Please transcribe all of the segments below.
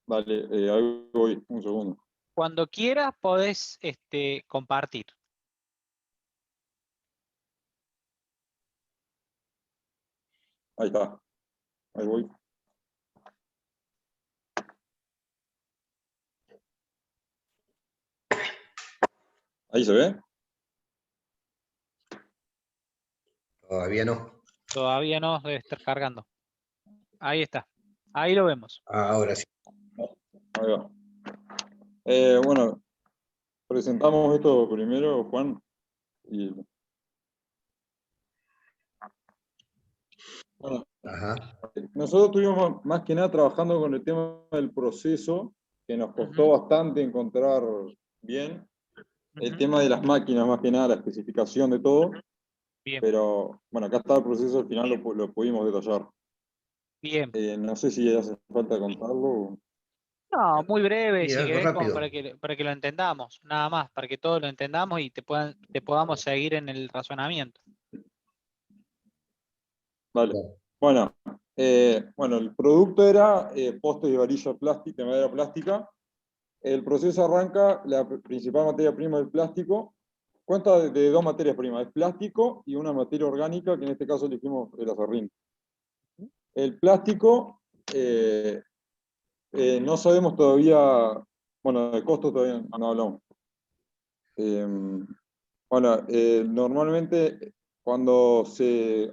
Dale, ahí voy, un segundo. Cuando quieras podés compartir. Ahí está, ahí voy. ¿Ahí se ve? Todavía no. Todavía no debe estar cargando. Ahí está. Ahí lo vemos. Ahora sí. Ahí va. Bueno, presentamos esto primero, Juan. Y, bueno, Ajá. nosotros estuvimos más que nada trabajando con el tema del proceso, que nos costó bastante encontrar bien. El tema de las máquinas, más que nada, la especificación de todo. Bien, Pero bueno, acá está el proceso, al final lo pudimos detallar. bien. No sé si hace falta contarlo. No, muy breve, Y si algo querés, como rápido. para que lo entendamos, nada más, para que todos lo entendamos y te podamos seguir en el razonamiento. Vale. Claro. Bueno, el producto era postes de varilla plástica, de madera plástica. El proceso arranca, la principal materia prima del plástico. Cuenta de dos materias primas, el plástico y una materia orgánica, que en este caso elegimos el acerrín. El plástico, no sabemos todavía, bueno, de costo todavía no hablamos. Normalmente cuando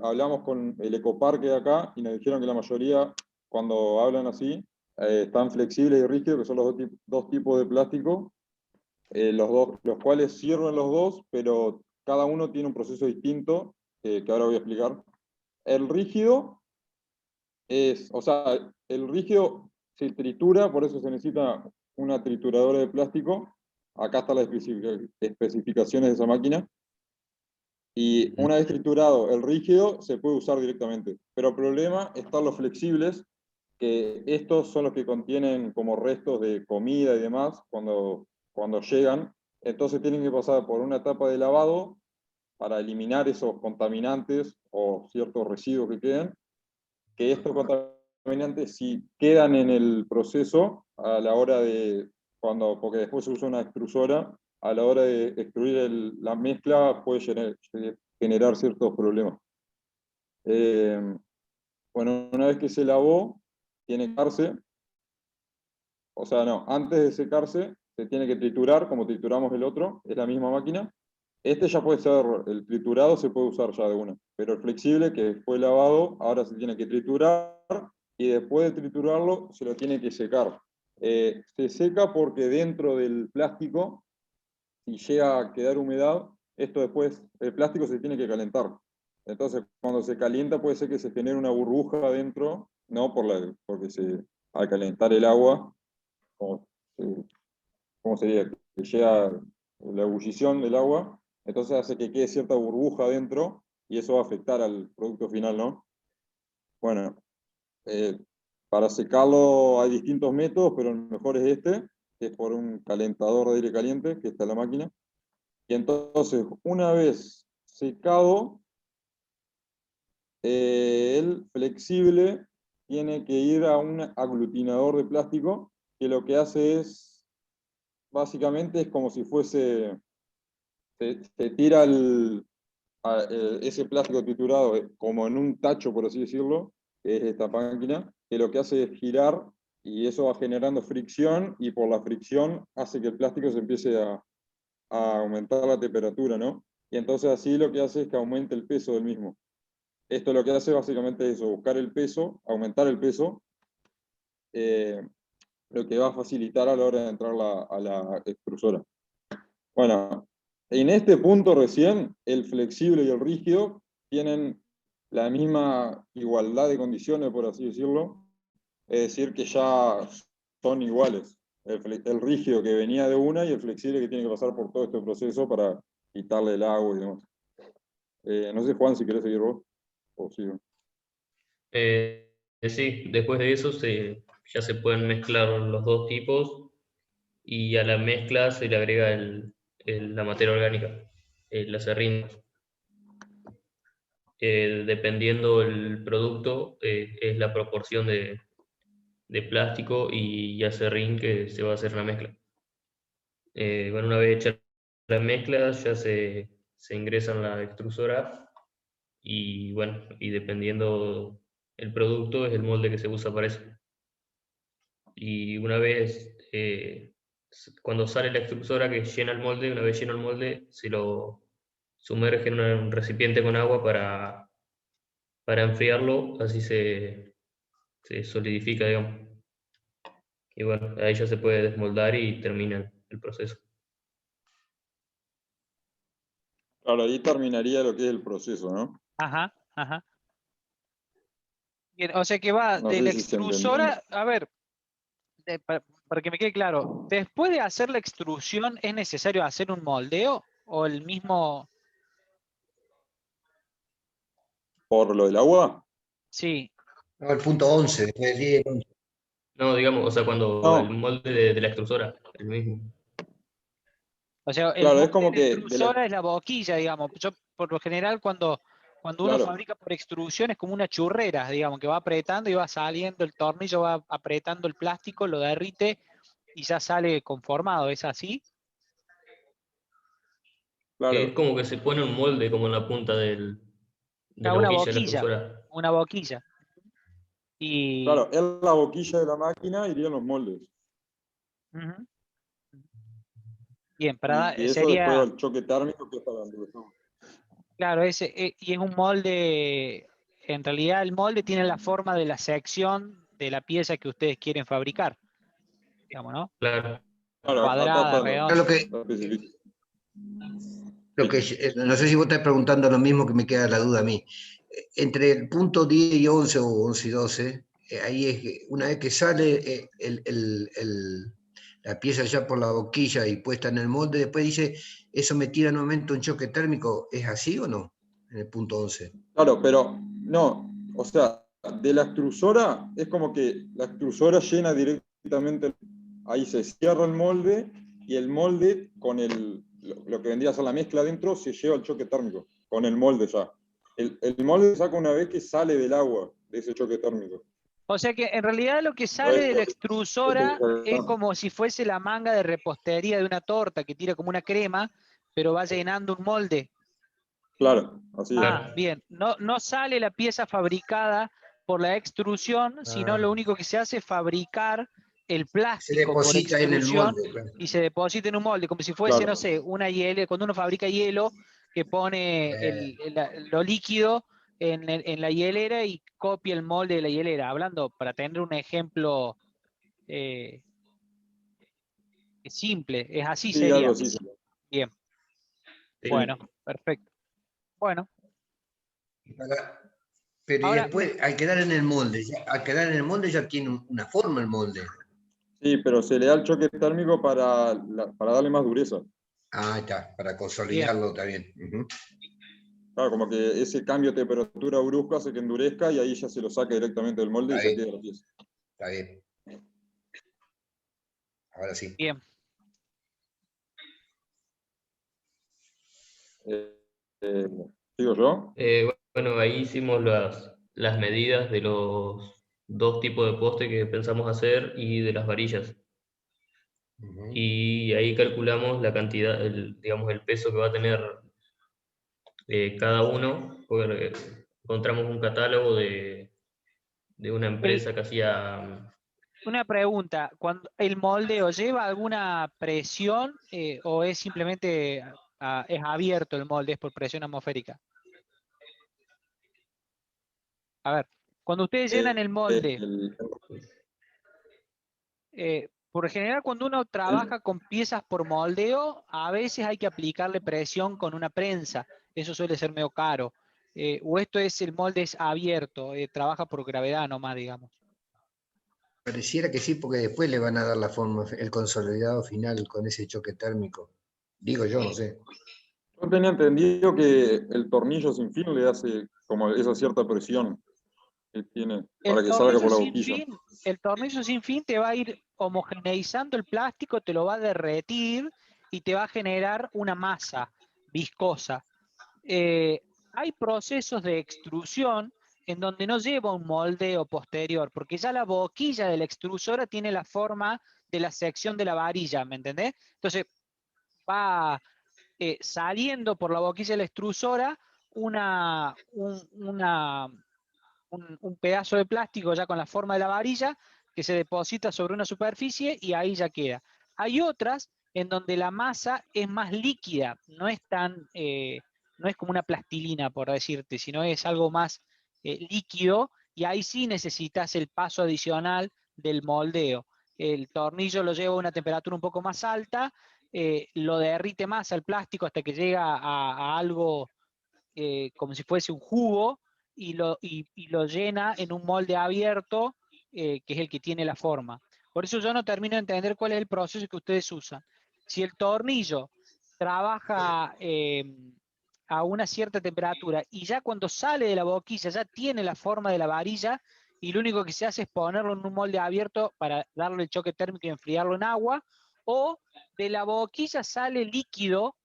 hablamos con el Ecoparque de acá y nos dijeron que la mayoría, cuando hablan así, están flexibles y rígidos, que son los dos tipos de plástico, los cuales sirven los dos, pero cada uno tiene un proceso distinto, que ahora voy a explicar. El rígido el rígido se tritura, por eso se necesita una trituradora de plástico. Acá están las especificaciones de esa máquina. Y una vez triturado el rígido, se puede usar directamente. Pero el problema están los flexibles, que estos son los que contienen como restos de comida y demás cuando llegan. Entonces tienen que pasar por una etapa de lavado para eliminar esos contaminantes o ciertos residuos que queden, que estos contaminantes si quedan en el proceso a la hora de, porque después se usa una extrusora, a la hora de extruir la mezcla puede generar ciertos problemas. Bueno, una vez que se lavó, tiene que secarse, o sea, no, antes de secarse, se tiene que triturar, como trituramos el otro, es la misma máquina. Este ya puede ser, el triturado se puede usar ya de una, pero el flexible que fue lavado, ahora se tiene que triturar y después de triturarlo se lo tiene que secar. Se seca porque dentro del plástico, si llega a quedar humedad, esto después, el plástico se tiene que calentar. Entonces, cuando se calienta puede ser que se genere una burbuja adentro, no porque al calentar el agua, como, ¿cómo sería? Que llega la ebullición del agua, entonces hace que quede cierta burbuja adentro y eso va a afectar al producto final, ¿no? Bueno, eh, para secarlo hay distintos métodos, pero el mejor es este, que es por un calentador de aire caliente, que está en la máquina. Y entonces, una vez secado, el flexible tiene que ir a un aglutinador de plástico, que lo que hace es, básicamente es como si fuese, se tira ese plástico triturado como en un tacho, por así decirlo, que es esta máquina, que lo que hace es girar y eso va generando fricción y por la fricción hace que el plástico se empiece a aumentar la temperatura, ¿no? Y entonces así lo que hace es que aumente el peso del mismo. Esto lo que hace básicamente es eso, buscar el peso, aumentar el peso, eh, lo que va a facilitar a la hora de entrar a la extrusora. Bueno, en este punto recién, el flexible y el rígido tienen la misma igualdad de condiciones, por así decirlo, es decir, que ya son iguales. El rígido que venía de una y el flexible que tiene que pasar por todo este proceso para quitarle el agua y demás. No sé, Juan, si querés seguir vos, o sigo. Sí, después de eso ya se pueden mezclar los dos tipos y a la mezcla se le agrega la materia orgánica, el acerrín. Dependiendo del producto, es la proporción de de plástico y acerrín que se va a hacer la mezcla. Bueno, una vez hecha la mezcla ya se ingresa en la extrusora y bueno, y dependiendo el producto es el molde que se usa para eso. Y una vez, cuando sale la extrusora que llena el molde, una vez lleno el molde, se lo sumerge en un recipiente con agua para enfriarlo, así se solidifica, digamos. Y bueno, ahí ya se puede desmoldar y termina el proceso. Claro, ahí terminaría lo que es el proceso, ¿no? Ajá, ajá. Bien, o sea que va No de la sé si se entendió. extrusora, a ver, para que me quede claro, después de hacer la extrusión, ¿es necesario hacer un moldeo o el mismo? ¿Por lo del agua? Sí, No, el punto 11, después del 10, 11. No, digamos, o sea, cuando el No, molde de la extrusora, el mismo. o sea, el claro, es molde de como la que de la, extrusora es la boquilla, digamos. Yo, por lo general, cuando uno claro, fabrica por extrusión es como una churrera, digamos, que va apretando y va saliendo, el tornillo va apretando el plástico, lo derrite y ya sale conformado, ¿es así? Es claro, como que se pone un molde como en la punta de Ah, la boquilla de la extrusora. una boquilla. Y, claro, en la boquilla de la máquina irían los moldes. ujú, bien, Y eso después sería, del choque térmico que está dando. claro, y es un molde, en realidad el molde tiene la forma de la sección de la pieza que ustedes quieren fabricar, digamos, ¿no? Claro. Claro, acá Cuadrada, está Yo redonda. la especificación. no sé si vos estás preguntando lo mismo que me queda la duda a mí. Entre el punto 10 y 11 o 11 y 12, ahí es que una vez que sale la pieza ya por la boquilla y puesta en el molde, después dice, eso me tira nuevamente un choque térmico, ¿es así o no? En el punto 11. Claro, pero no, o sea, de la extrusora es como que la extrusora llena directamente, ahí se cierra el molde y el molde con lo que vendría a ser la mezcla adentro se lleva el choque térmico, con el molde ya. El molde se saca una vez que sale del agua de ese choque térmico. O sea que en realidad lo que No sale es de la por extrusora es como si fuese la manga de repostería de una torta que tira como una crema, pero va llenando un molde. claro, así es. Ah, bien. No, no sale la pieza fabricada por la extrusión, sino lo único que se hace es fabricar el Se plástico por deposita en el extrusión molde, claro. y se deposita en un molde, como si fuese, no Claro, sé, una hielo, cuando uno fabrica hielo, que pone lo líquido en la hielera y copia el molde de la hielera. Hablando, para tener un ejemplo eh, simple, es así sí, algo sería. así. Bien, bueno, Sí. perfecto. Bueno, Para- Pero y ahora después, al quedar en el molde, al quedar en el molde ya tiene una forma el molde. Sí, pero se le da el choque térmico para darle más dureza. Ah, está, para bien. consolidarlo también. Ujú. Claro, como que ese cambio de temperatura brusca hace que endurezca y ahí ya se lo saca directamente del molde y Está ya bien, queda la pieza. está bien. Ahora sí. Bien. Eh, eh, ¿Sigo yo? Bueno, ahí hicimos las medidas de los dos tipos de poste que pensamos hacer y de las varillas. Ujú. Y ahí calculamos la cantidad, digamos, el peso que va a tener cada uno, porque encontramos un catálogo de una El, empresa que hacía, una pregunta, cuando el moldeo lleva alguna presión o es simplemente es abierto el molde, es por presión atmosférica? A ver, cuando ustedes llenan el molde, El, por lo general cuando uno el- trabaja con piezas por moldeo, a veces hay que aplicarle presión con una prensa, eso suele ser medio caro. O esto es, el molde es abierto, trabaja por gravedad nomás, digamos. Pareciera que sí, porque después le van a dar la forma, el consolidado final con ese choque térmico. Digo yo, no sé. yo tenía entendido que el tornillo sin fin le hace como esa cierta presión que tiene El para que salga tornillo por la sin boquilla. fin, el tornillo sin fin te va a ir homogeneizando el plástico, te lo va a derretir y te va a generar una masa viscosa. Hay procesos de extrusión en donde no lleva un moldeo posterior, porque ya la boquilla de la extrusora tiene la forma de la sección de la varilla, ¿me entendés? Entonces va saliendo por la boquilla de la extrusora un pedazo de plástico ya con la forma de la varilla que se deposita sobre una superficie y ahí ya queda. Hay otras en donde la masa es más líquida, no es no es como una plastilina, por decirte, sino es algo más líquido, y ahí sí necesitas el paso adicional del moldeo. El tornillo lo lleva a una temperatura un poco más alta, lo derrite más al plástico hasta que llega a algo como si fuese un jugo, y lo llena en un molde abierto, que es el que tiene la forma. Por eso yo no termino de entender cuál es el proceso que ustedes usan. Si el tornillo trabaja a una cierta temperatura y ya cuando sale de la boquilla ya tiene la forma de la varilla, y lo único que se hace es ponerlo en un molde abierto para darle el choque térmico y enfriarlo en agua, o de la boquilla sale líquido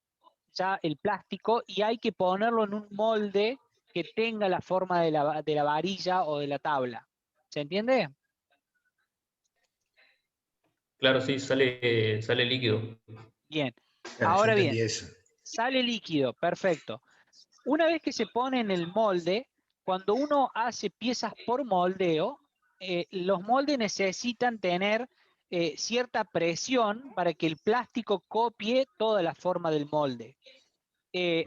ya el plástico y hay que ponerlo en un molde que tenga la forma de la varilla o de la tabla. ¿Se entiende? Claro, sí, sale líquido. Bien. Claro, yo Ahora bien, entendí eso. sale líquido, perfecto. Una vez que se pone en el molde, cuando uno hace piezas por moldeo, los moldes necesitan tener cierta presión para que el plástico copie toda la forma del molde.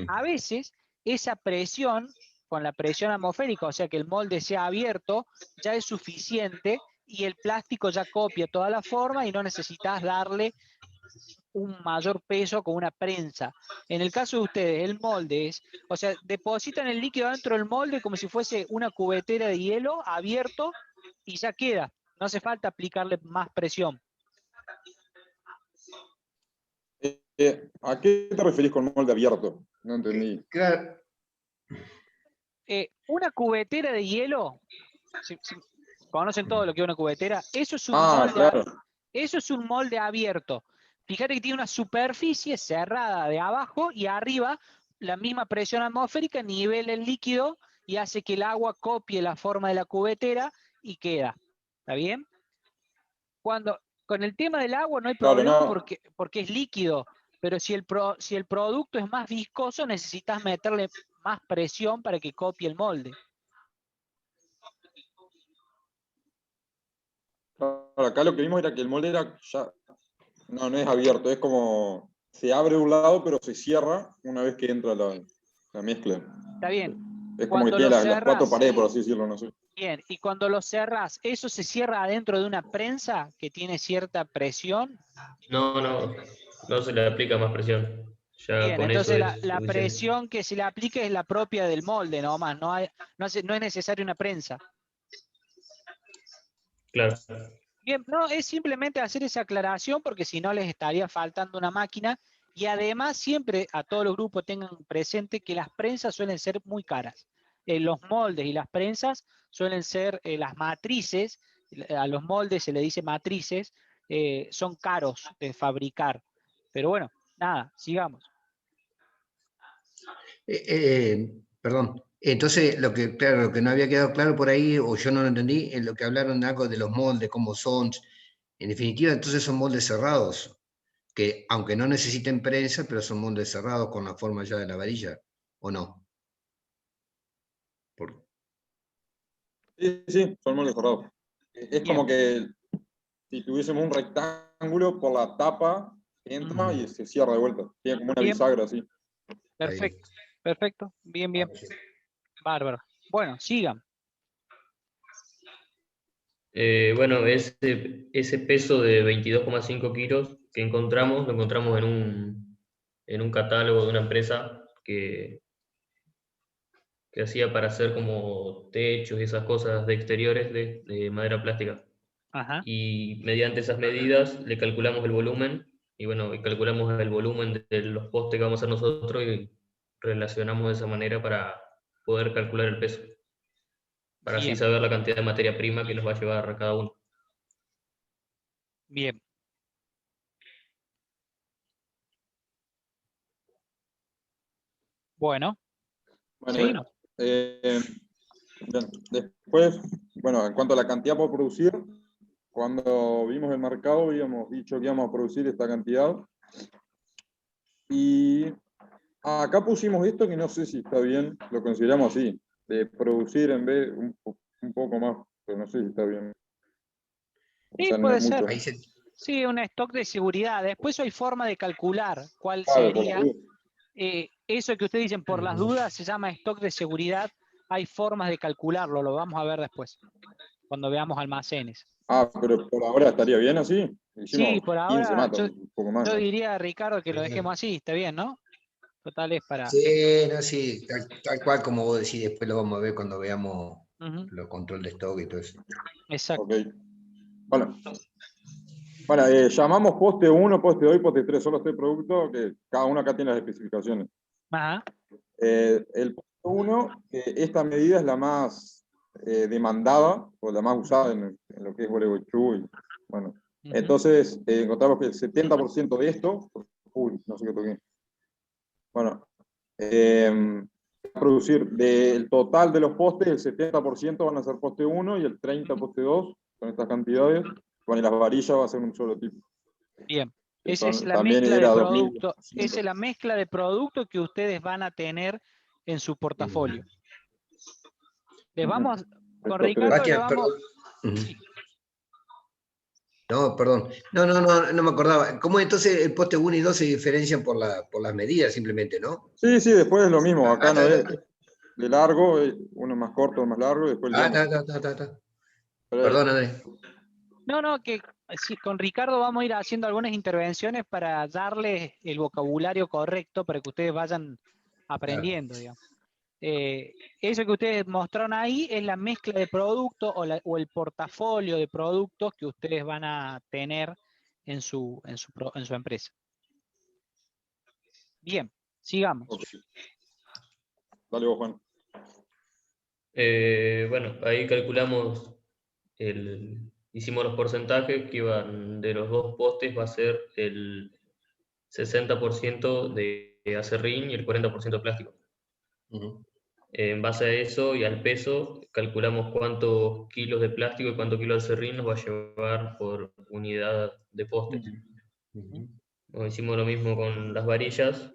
A veces esa presión, con la presión atmosférica, o sea que el molde sea abierto, ya es suficiente y el plástico ya copia toda la forma y no necesitas darle un mayor peso con una prensa. En el caso de ustedes, el molde es, o sea, depositan el líquido dentro del molde como si fuese una cubetera de hielo abierto y ya queda. No hace falta aplicarle más presión. ¿A qué te referís con molde abierto? No entendí. Claro, Una cubetera de hielo, si conocen todo lo que es una cubetera, eso es un Ah, molde, claro. eso es un molde abierto. Fíjate que tiene una superficie cerrada de abajo y arriba la misma presión atmosférica nivela el líquido y hace que el agua copie la forma de la cubetera y queda. ¿Está bien? Con el tema del agua no hay Claro, problema no. porque es líquido, pero si el producto es más viscoso necesitas meterle más presión para que copie el molde. Claro, acá lo que vimos era que el molde era ya. No es abierto, es como. Se abre de un lado, pero se cierra una vez que entra la mezcla. Está bien. Es como que Cuando tiene lo las cuatro cerrás, paredes, por así decirlo, no sé. bien, y cuando lo cerrás, ¿eso se cierra adentro de una prensa que tiene cierta presión? No se le aplica más presión. Ya Bien, con eso entonces es la suficiente. presión que se le aplica es la propia del molde nomás, no es necesario una prensa. Claro. Bien, no, es simplemente hacer esa aclaración porque si no les estaría faltando una máquina, y además siempre a todos los grupos tengan presente que las prensas suelen ser muy caras. Los moldes y las prensas suelen ser las matrices, a los moldes se le dice matrices, son caros de fabricar. Pero bueno, nada, sigamos. perdón. Entonces, claro, lo que no había quedado claro por ahí, o yo no lo entendí, en lo que hablaron algo de los moldes, cómo son. En definitiva, entonces son moldes cerrados, que aunque no necesiten prensa, pero son moldes cerrados con la forma ya de la varilla, ¿o no? Por- Sí, sí, son moldes cerrados. Es Bien. como que si tuviésemos un rectángulo por la tapa, entra y Mm, se cierra de vuelta. Tiene como una Bien, bisagra así. está bien. perfecto, perfecto, bien, bien, bárbaro. Bueno, sigan. Bueno, ese peso de 22,5 kilos que encontramos, lo encontramos en un catálogo de una empresa que hacía para hacer como techos y esas cosas de exteriores de madera plástica. Ajá. Y mediante esas medidas le calculamos el volumen, y bueno, y calculamos el volumen de los postes que vamos a hacer nosotros y relacionamos de esa manera para poder calcular el peso, para así Bien, saber la cantidad de materia prima que nos va a llevar cada uno. bien. Bueno, Bueno, seguimos. eh, Bien. Después, bueno, en cuanto a la cantidad por producir, cuando vimos el mercado habíamos dicho que íbamos a producir esta cantidad. Y acá pusimos esto que no sé si está bien, lo consideramos así, de producir en vez un poco más, pero no sé si está bien. O Sí, sea, no puede es ser. mucho. Ahí se, Sí, un stock de seguridad. Después hay forma de calcular cuál Claro, por las sería. dudas. Eso que ustedes dicen por las dudas se llama stock de seguridad. Hay formas de calcularlo, lo vamos a ver después, cuando veamos almacenes. Pero por ahora estaría bien así. Sí, Hicimos por 15 ahora matas, un poco más. yo ¿No? diría, Ricardo, que lo dejemos así, está bien, ¿no? Total es para... sí, no, sí, tal cual como vos decís, después lo vamos a ver cuando veamos Ujú, los control de stock y todo eso. exacto. Ok. Bueno, llamamos poste 1, poste 2 y poste 3, solo este producto, que cada uno acá tiene las especificaciones. Ajá. El poste 1, esta medida es la más demandada, o la más usada en lo que es Gualeguaychú. Y, bueno, Ujú. entonces encontramos que el 70% de esto, no sé qué toqué. Bueno, producir del total de los postes, el 70% van a ser poste 1 y el 30% poste 2, con estas cantidades. Bueno, y las varillas va a ser un solo tipo. Bien. Que Esa es son, la también mezcla de era producto, 2.200. esa es la mezcla de producto que ustedes van a tener en su portafolio. Les vamos, con Estos tres. Ricardo le Bastian, vamos, perdón. Ujú. sí, No, perdón. No me acordaba. ¿Cómo entonces el poste 1 y 2 se diferencian por las medidas simplemente, no? Sí, después es lo mismo. Ah, Acá no es de largo, uno es más corto, uno más largo, y después el diámetro. ta. Pero, Perdón, Andrés. no, que sí, con Ricardo vamos a ir haciendo algunas intervenciones para darles el vocabulario correcto para que ustedes vayan Claro. aprendiendo, digamos. Eso que ustedes mostraron ahí es la mezcla de productos o el portafolio de productos que ustedes van a tener en su empresa. Bien, sigamos. ok. Dale vos, Juan. Bueno, ahí calculamos, hicimos los porcentajes que iban de los dos postes, va a ser el 60% de acerrín y el 40% de plástico. Ujú. En base a eso y al peso, calculamos cuántos kilos de plástico y cuántos kilos de acerrín nos va a llevar por unidad de postes. Ujú. Nos hicimos lo mismo con las varillas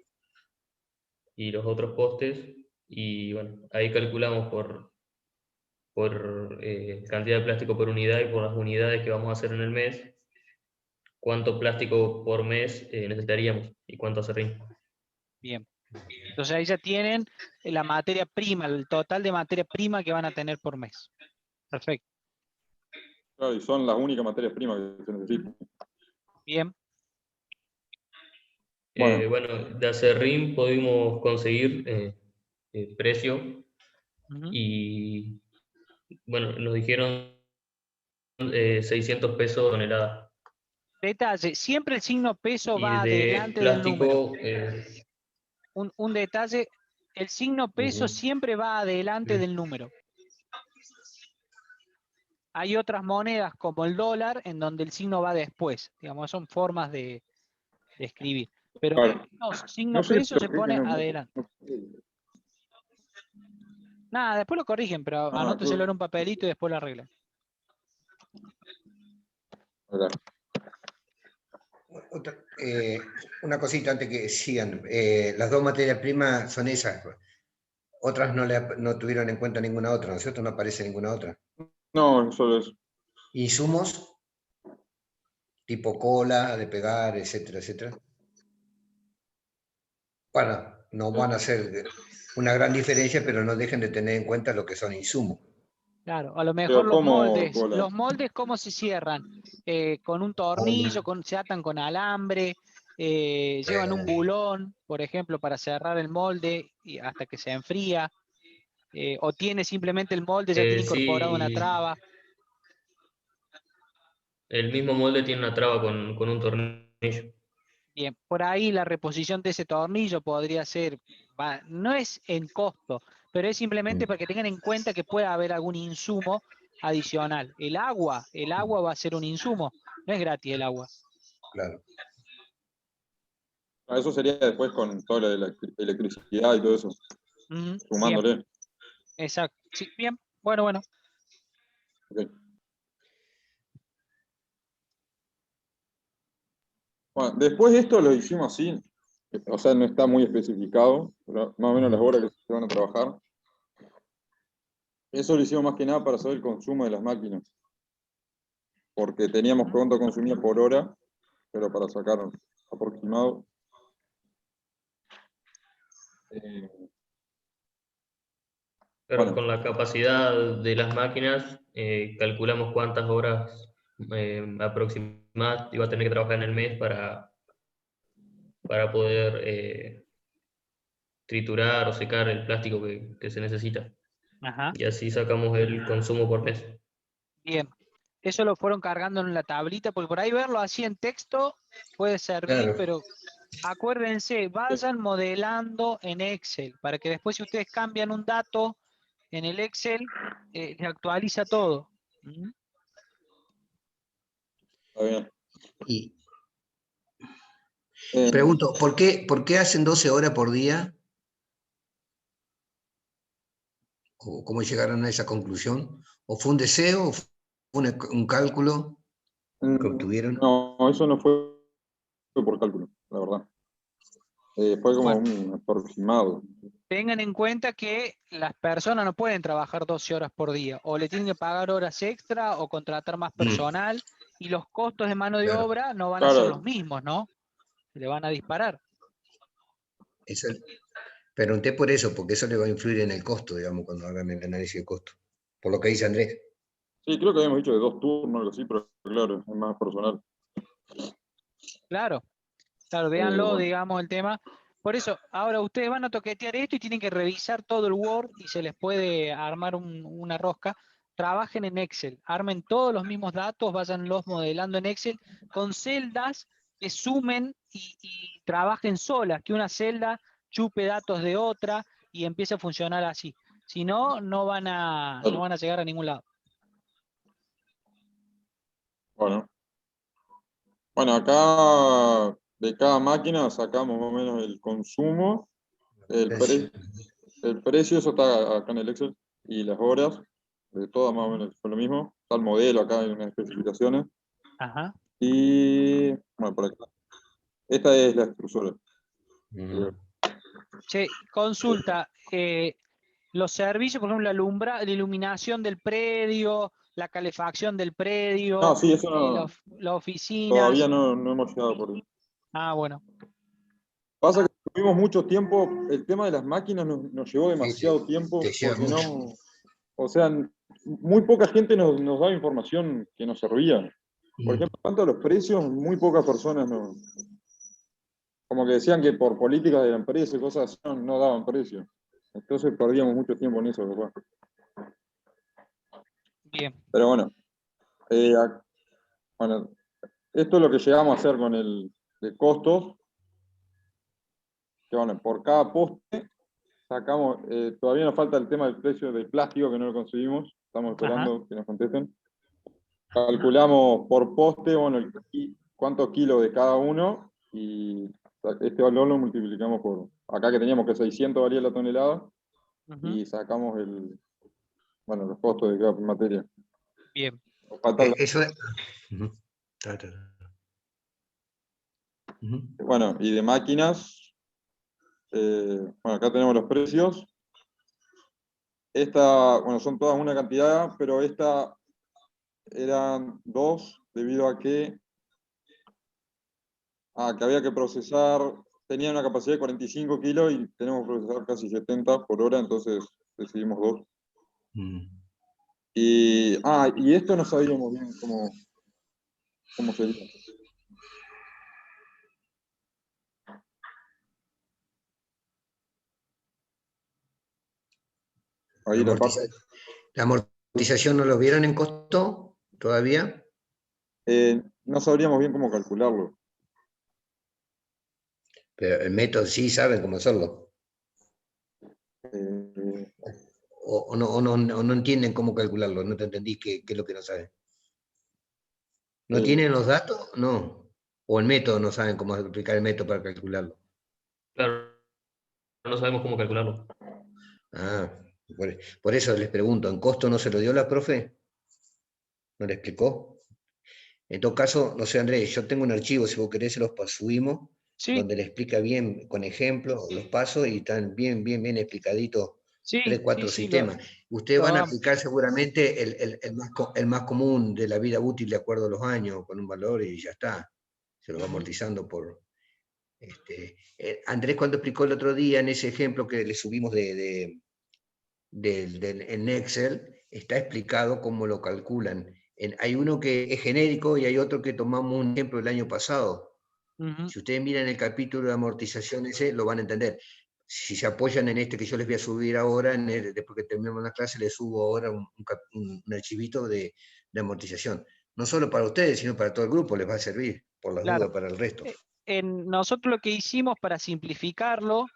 y los otros postes, y bueno, ahí calculamos por cantidad de plástico por unidad y por las unidades que vamos a hacer en el mes, cuánto plástico por mes necesitaríamos y cuánto acerrín. Bien. Entonces ahí ya tienen la materia prima, el total de materia prima que van a tener por mes. Perfecto. Claro, y son las únicas materias primas que se necesitan. Bien. Bueno, Bueno, de acerrín pudimos conseguir precio Ujú. y bueno, nos dijeron 600 pesos tonelada. Detalle, siempre el signo peso Y va de adelante del número. plástico, Un detalle, el signo peso Ujú. siempre va adelante del número. Hay otras monedas como el dólar en donde el signo va después. Digamos, son formas de escribir. Pero claro. signo No sé peso se por qué que pone no. adelante. Nada, después lo corrigen, pero anóteselo en un papelito y después lo arreglan. Acá. Una cosita antes que sigan. Las dos materias primas son esas. Otras no tuvieron en cuenta ninguna otra, ¿no es cierto? No aparece ninguna otra. No, solo eso. Insumos, tipo cola, de pegar, etcétera, etcétera. Bueno, no van a ser una gran diferencia, pero no dejen de tener en cuenta lo que son insumos. Claro, a lo mejor Pero como cola. los moldes cómo se cierran, con un tornillo, se atan con alambre, llevan un bulón, por ejemplo, para cerrar el molde y hasta que se enfría, o tiene simplemente el molde, ya tiene incorporado una sí, traba. el mismo molde tiene una traba con un tornillo. Bien, por ahí la reposición de ese tornillo podría ser, no es en costo, pero es simplemente para que tengan en cuenta que puede haber algún insumo adicional. El agua va a ser un insumo, no es gratis el agua. Claro. Eso sería después con toda la electricidad y todo eso, Bien, sumándole. exacto. Sí, bien, Bueno, bueno. Ok. Bueno, después de esto lo hicimos así, o sea, no está muy especificado, pero más o menos las horas que se van a trabajar. Eso lo hicimos más que nada para saber el consumo de las máquinas, porque teníamos cuánto consumía por hora, pero para sacar un aproximado. Pero Bueno, con la capacidad de las máquinas, calculamos cuántas horas aproximadas iba a tener que trabajar en el mes para poder triturar o secar el plástico que se necesita. Ajá. Y así sacamos el consumo por mes. Bien. Eso lo fueron cargando en la tablita, porque por ahí verlo así en texto puede servir, Claro. pero acuérdense, vayan modelando en Excel, para que después si ustedes cambian un dato en el Excel, se actualiza todo. ¿Mm? está bien. Y Eh, pregunto, ¿por qué hacen 12 horas por día? ¿O cómo llegaron a esa conclusión? ¿O fue un deseo? ¿O fue un cálculo que obtuvieron? no, eso no fue por cálculo, la verdad. Fue como Bueno, un aproximado. tengan en cuenta que las personas no pueden trabajar 12 horas por día, o le tienen que pagar horas extra o contratar más personal, y los costos de mano de Claro. obra no van a ser los Claro, mismos, ¿no? Se le van a disparar. Eso, pregunté por eso, porque eso le va a influir en el costo, digamos, cuando hagan el análisis de costo. Por lo que dice Andrés. sí, creo que habíamos dicho de 2 turnos, algo así, pero claro, es más personal. Claro, claro, véanlo, Bueno, digamos, el tema. Por eso, ahora ustedes van a toquetear esto y tienen que revisar todo el Word y se les puede armar una rosca. Trabajen en Excel, armen todos los mismos datos, váyanlos modelando en Excel con celdas que sumen y trabajen solas, que una celda chupe datos de otra y empiece a funcionar así. Si no, no van a llegar a ningún lado. bueno. Bueno, acá de cada máquina sacamos más o menos el consumo, el, Precio. el precio, eso está acá en el Excel, y las horas, de todas más o menos fue lo mismo. Está el modelo acá en las especificaciones. Ajá. Y bueno, por acá. Esta es la extrusora. Che, consulta, los servicios, por ejemplo, la iluminación del predio, la calefacción del No, predio, sí, eso no, las todavía oficinas. no hemos llegado por ahí. Ah, bueno. Pasa que tuvimos mucho tiempo, el tema de las máquinas nos llevó Sí, demasiado tiempo, te lleva porque mucho. no, o sea, muy poca gente nos daba información que nos servía. Por ejemplo, cuanto a los precios, muy pocas personas como que decían que por políticas de la empresa y cosas así no daban precios. Entonces perdíamos mucho tiempo en eso, ¿verdad? Bien. Pero bueno, eh, ac- bueno, esto es lo que llegamos a hacer con el de costos, que bueno, por cada poste sacamos, todavía nos falta el tema del precio del plástico que no lo conseguimos, estamos Ajá. esperando que nos contesten. Calculamos por poste, bueno, cuántos kilos de cada uno y este valor lo multiplicamos por, acá que teníamos que 600 valía la tonelada Ujú. y sacamos bueno, los costos de cada materia. Bien. Nos falta Eso es. Ujú. Ta, ta, ta. Ujú. bueno, y de máquinas, bueno, acá tenemos los precios. Esta, bueno, son todas una cantidad, pero esta eran dos debido a que había que procesar, tenía una capacidad de 45 kilos y tenemos que procesar casi 70 por hora, entonces decidimos dos. Mm. Y esto no sabíamos bien cómo sería. Ahí la parte. La amortización no lo vieron en costo todavía, No sabríamos bien cómo calcularlo. pero el método sí saben cómo hacerlo. Eh, O no entienden cómo calcularlo, no te entendí qué es lo que no saben. ¿No eh, tienen los datos? No. O el método, no saben cómo aplicar el método para calcularlo. Claro, no sabemos cómo calcularlo. Ah, Por eso les pregunto, ¿en costo no se lo dio la profe? ¿No le explicó? En todo caso, no sé, Andrés, yo tengo un archivo, si vos querés, se los subimos, Sí, donde le explica bien, con ejemplos, los pasos, y están bien explicaditos, sí, 3, sí, 4 sí, sistemas. Ustedes lo van a hagamos. aplicar seguramente el más común de la vida útil de acuerdo a los años, con un valor y ya está. Se lo va Ujú. amortizando por... Andrés, cuando explicó el otro día en ese ejemplo que le subimos en Excel, está explicado cómo lo calculan. Hay uno que es genérico y hay otro que tomamos un ejemplo del año pasado. Ujú. Si ustedes miran el capítulo de amortización ese, lo van a entender. Si se apoyan en este que yo les voy a subir ahora, después que terminemos la clase, les subo ahora un archivito de amortización. No solo para ustedes, sino para todo el grupo les va a servir, por las Claro. dudas para el resto. Nosotros lo que hicimos para simplificarlo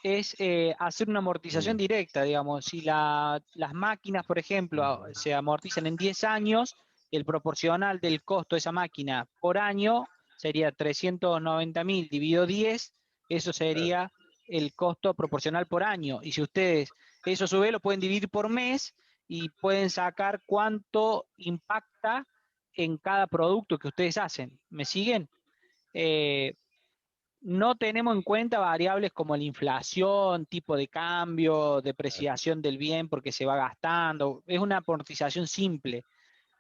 es hacer una amortización directa, digamos. Si las máquinas, por ejemplo, se amortizan en 10 años, el proporcional del costo de esa máquina por año sería 390.000 dividido 10, eso sería el costo proporcional por año. Y si ustedes eso a su vez lo pueden dividir por mes y pueden sacar cuánto impacta en cada producto que ustedes hacen. ¿Me siguen? Eh, no tenemos en cuenta variables como la inflación, tipo de cambio, depreciación del bien porque se va gastando. Es una amortización simple.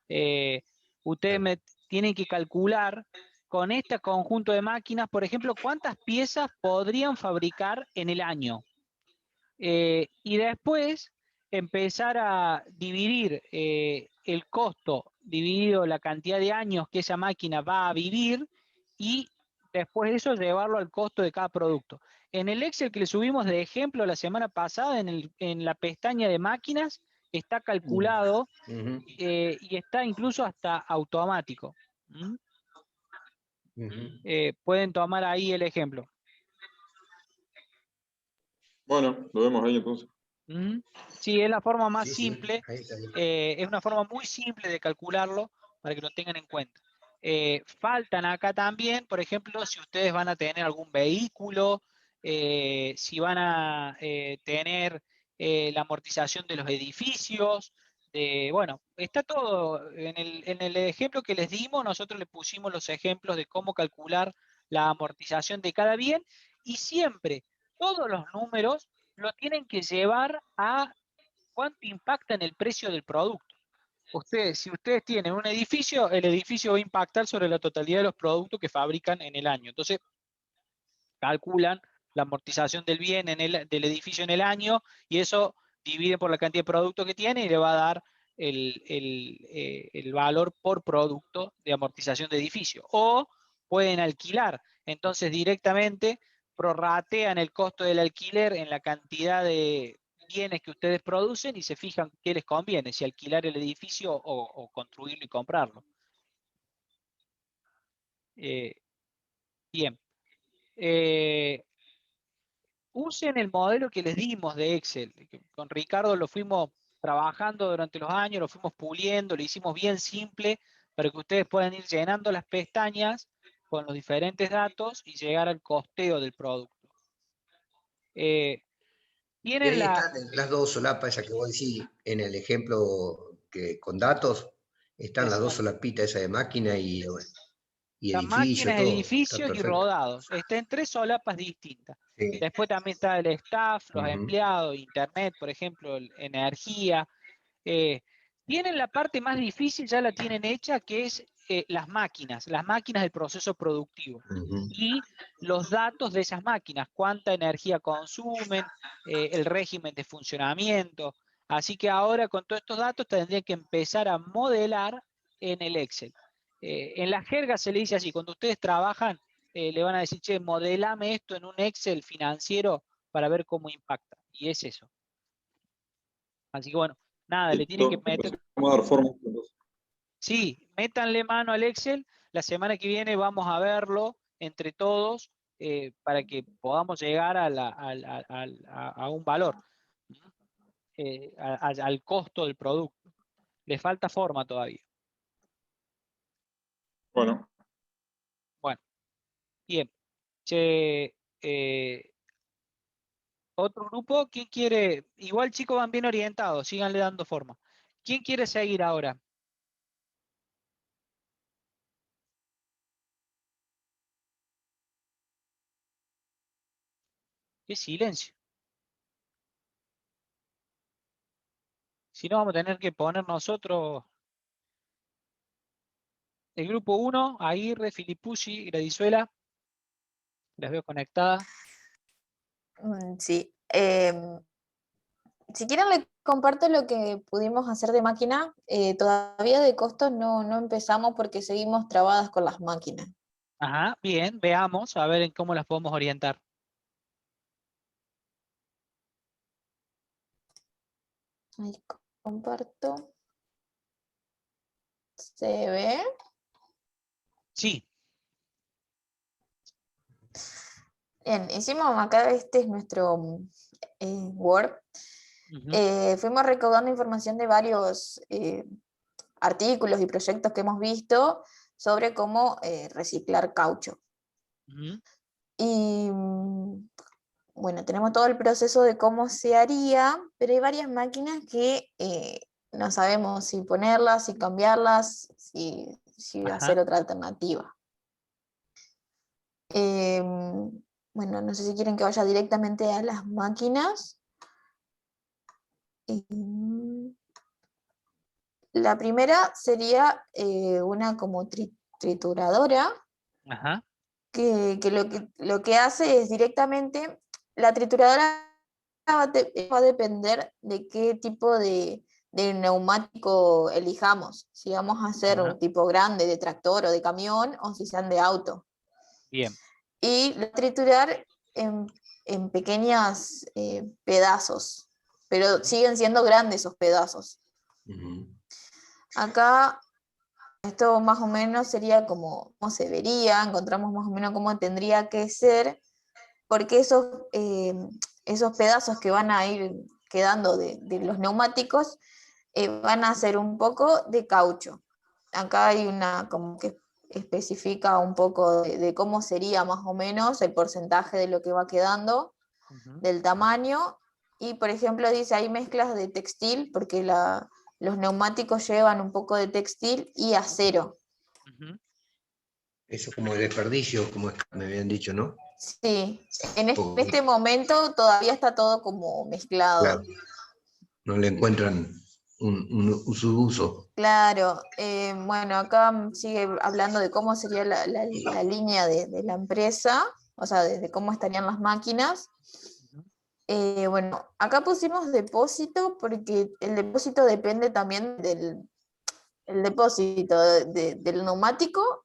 Eh, ustedes tienen que calcular con este conjunto de máquinas, por ejemplo, cuántas piezas podrían fabricar en el año. Y después empezar a dividir el costo dividido la cantidad de años que esa máquina va a vivir y después de eso llevarlo al costo de cada producto. En el Excel que le subimos de ejemplo la semana pasada, en la pestaña de máquinas, está calculado y está incluso hasta automático. ¿Mm? Pueden tomar ahí el ejemplo. Bueno, lo vemos ahí entonces. Sí, es la forma más Sí, simple, ahí está bien. es una forma muy simple de calcularlo para que lo tengan en cuenta. Faltan acá también, por ejemplo, si ustedes van a tener algún vehículo, si van a tener la amortización de los edificios, bueno, está todo en el ejemplo que les dimos, nosotros le pusimos los ejemplos de cómo calcular la amortización de cada bien y siempre todos los números lo tienen que llevar a cuánto impacta en el precio del producto. Si ustedes tienen un edificio, el edificio va a impactar sobre la totalidad de los productos que fabrican en el año. Entonces, calculan la amortización del bien del edificio en el año y eso divide por la cantidad de productos que tiene y le va a dar el valor por producto de amortización de edificio. O pueden alquilar, entonces directamente prorratean el costo del alquiler en la cantidad de bienes que ustedes producen y se fijan qué les conviene, si alquilar el edificio o construirlo y comprarlo. Bien. Usen el modelo que les dimos de Excel. Con Ricardo lo fuimos trabajando durante los años, lo fuimos puliendo, lo hicimos bien simple para que ustedes puedan ir llenando las pestañas con los diferentes datos y llegar al costeo del producto. Y Tienen ahí la... están las dos solapas, esa que vos decís, en el ejemplo que con datos, están las dos Exacto. solapitas, esa de máquina y Están edificio, máquinas, todo. Está edificios y perfecto. rodados. Está en 3 solapas distintas. Sí. Después también está el staff, los Ujú. empleados, internet, por ejemplo, energía. Eh, Tienen la parte más difícil, ya la tienen hecha, que es las máquinas del proceso productivo. Ujú. Y los datos de esas máquinas, cuánta energía consumen, el régimen de funcionamiento. Así que ahora con todos estos datos tendrían que empezar a modelar en el Excel. En la jerga se le dice así, cuando ustedes trabajan, le van a decir, che, modelame esto en un Excel financiero para ver cómo impacta. Y es eso. Así que bueno, nada, le tienen que Listo, meter. vamos a dar forma entonces. Sí, métanle mano al Excel. La semana que viene vamos a verlo entre todos para que podamos llegar a un valor, al costo del producto. Le falta forma todavía. Bueno, Bueno, bien. Che, Otro grupo, ¿quién quiere? Igual chicos van bien orientados, síganle dando forma. ¿Quién quiere seguir ahora? Qué silencio. Si no, vamos a tener que poner nosotros el grupo 1, Aguirre, Filipuzzi, Gradizuela. Las veo conectadas. Sí. Si quieren, les comparto lo que pudimos hacer de máquina. Todavía de costos no empezamos porque seguimos trabadas con las máquinas. Ajá, bien, veamos a ver en cómo las podemos orientar. Ahí comparto. ¿Se ve? Sí. Bien, hicimos acá, este es nuestro Word. Ujú, Fuimos recaudando información de varios artículos y proyectos que hemos visto sobre cómo reciclar caucho. ujú. Y bueno, tenemos todo el proceso de cómo se haría, pero hay varias máquinas que no sabemos si ponerlas, si cambiarlas, si hacer Ajá. otra alternativa. Bueno, no sé si quieren que vaya directamente a las máquinas. La primera sería una como trituradora, Ajá. que lo que hace es directamente, la trituradora va a depender de qué tipo de neumático elijamos, si vamos a hacer Ajá. un tipo grande de tractor o de camión o si sean de auto. Bien. Y triturar en pequeños pedazos, pero siguen siendo grandes esos pedazos. Ujú. Acá esto más o menos sería como se vería, encontramos más o menos cómo tendría que ser, porque esos pedazos que van a ir quedando de los neumáticos van a ser un poco de caucho. Acá hay una como que especifica un poco de cómo sería más o menos el porcentaje de lo que va quedando, Ujú, del tamaño, y por ejemplo dice hay mezclas de textil, porque los neumáticos llevan un poco de textil y acero. ujú. Eso como el desperdicio, como me habían dicho, ¿no? Sí, en Porque, este momento todavía está todo como mezclado. claro, no le encuentran su uso. Claro, bueno, acá sigue hablando de cómo sería la línea de la empresa, o sea, de cómo estarían las máquinas. Ujú. Bueno, acá pusimos depósito porque el depósito depende también el depósito del neumático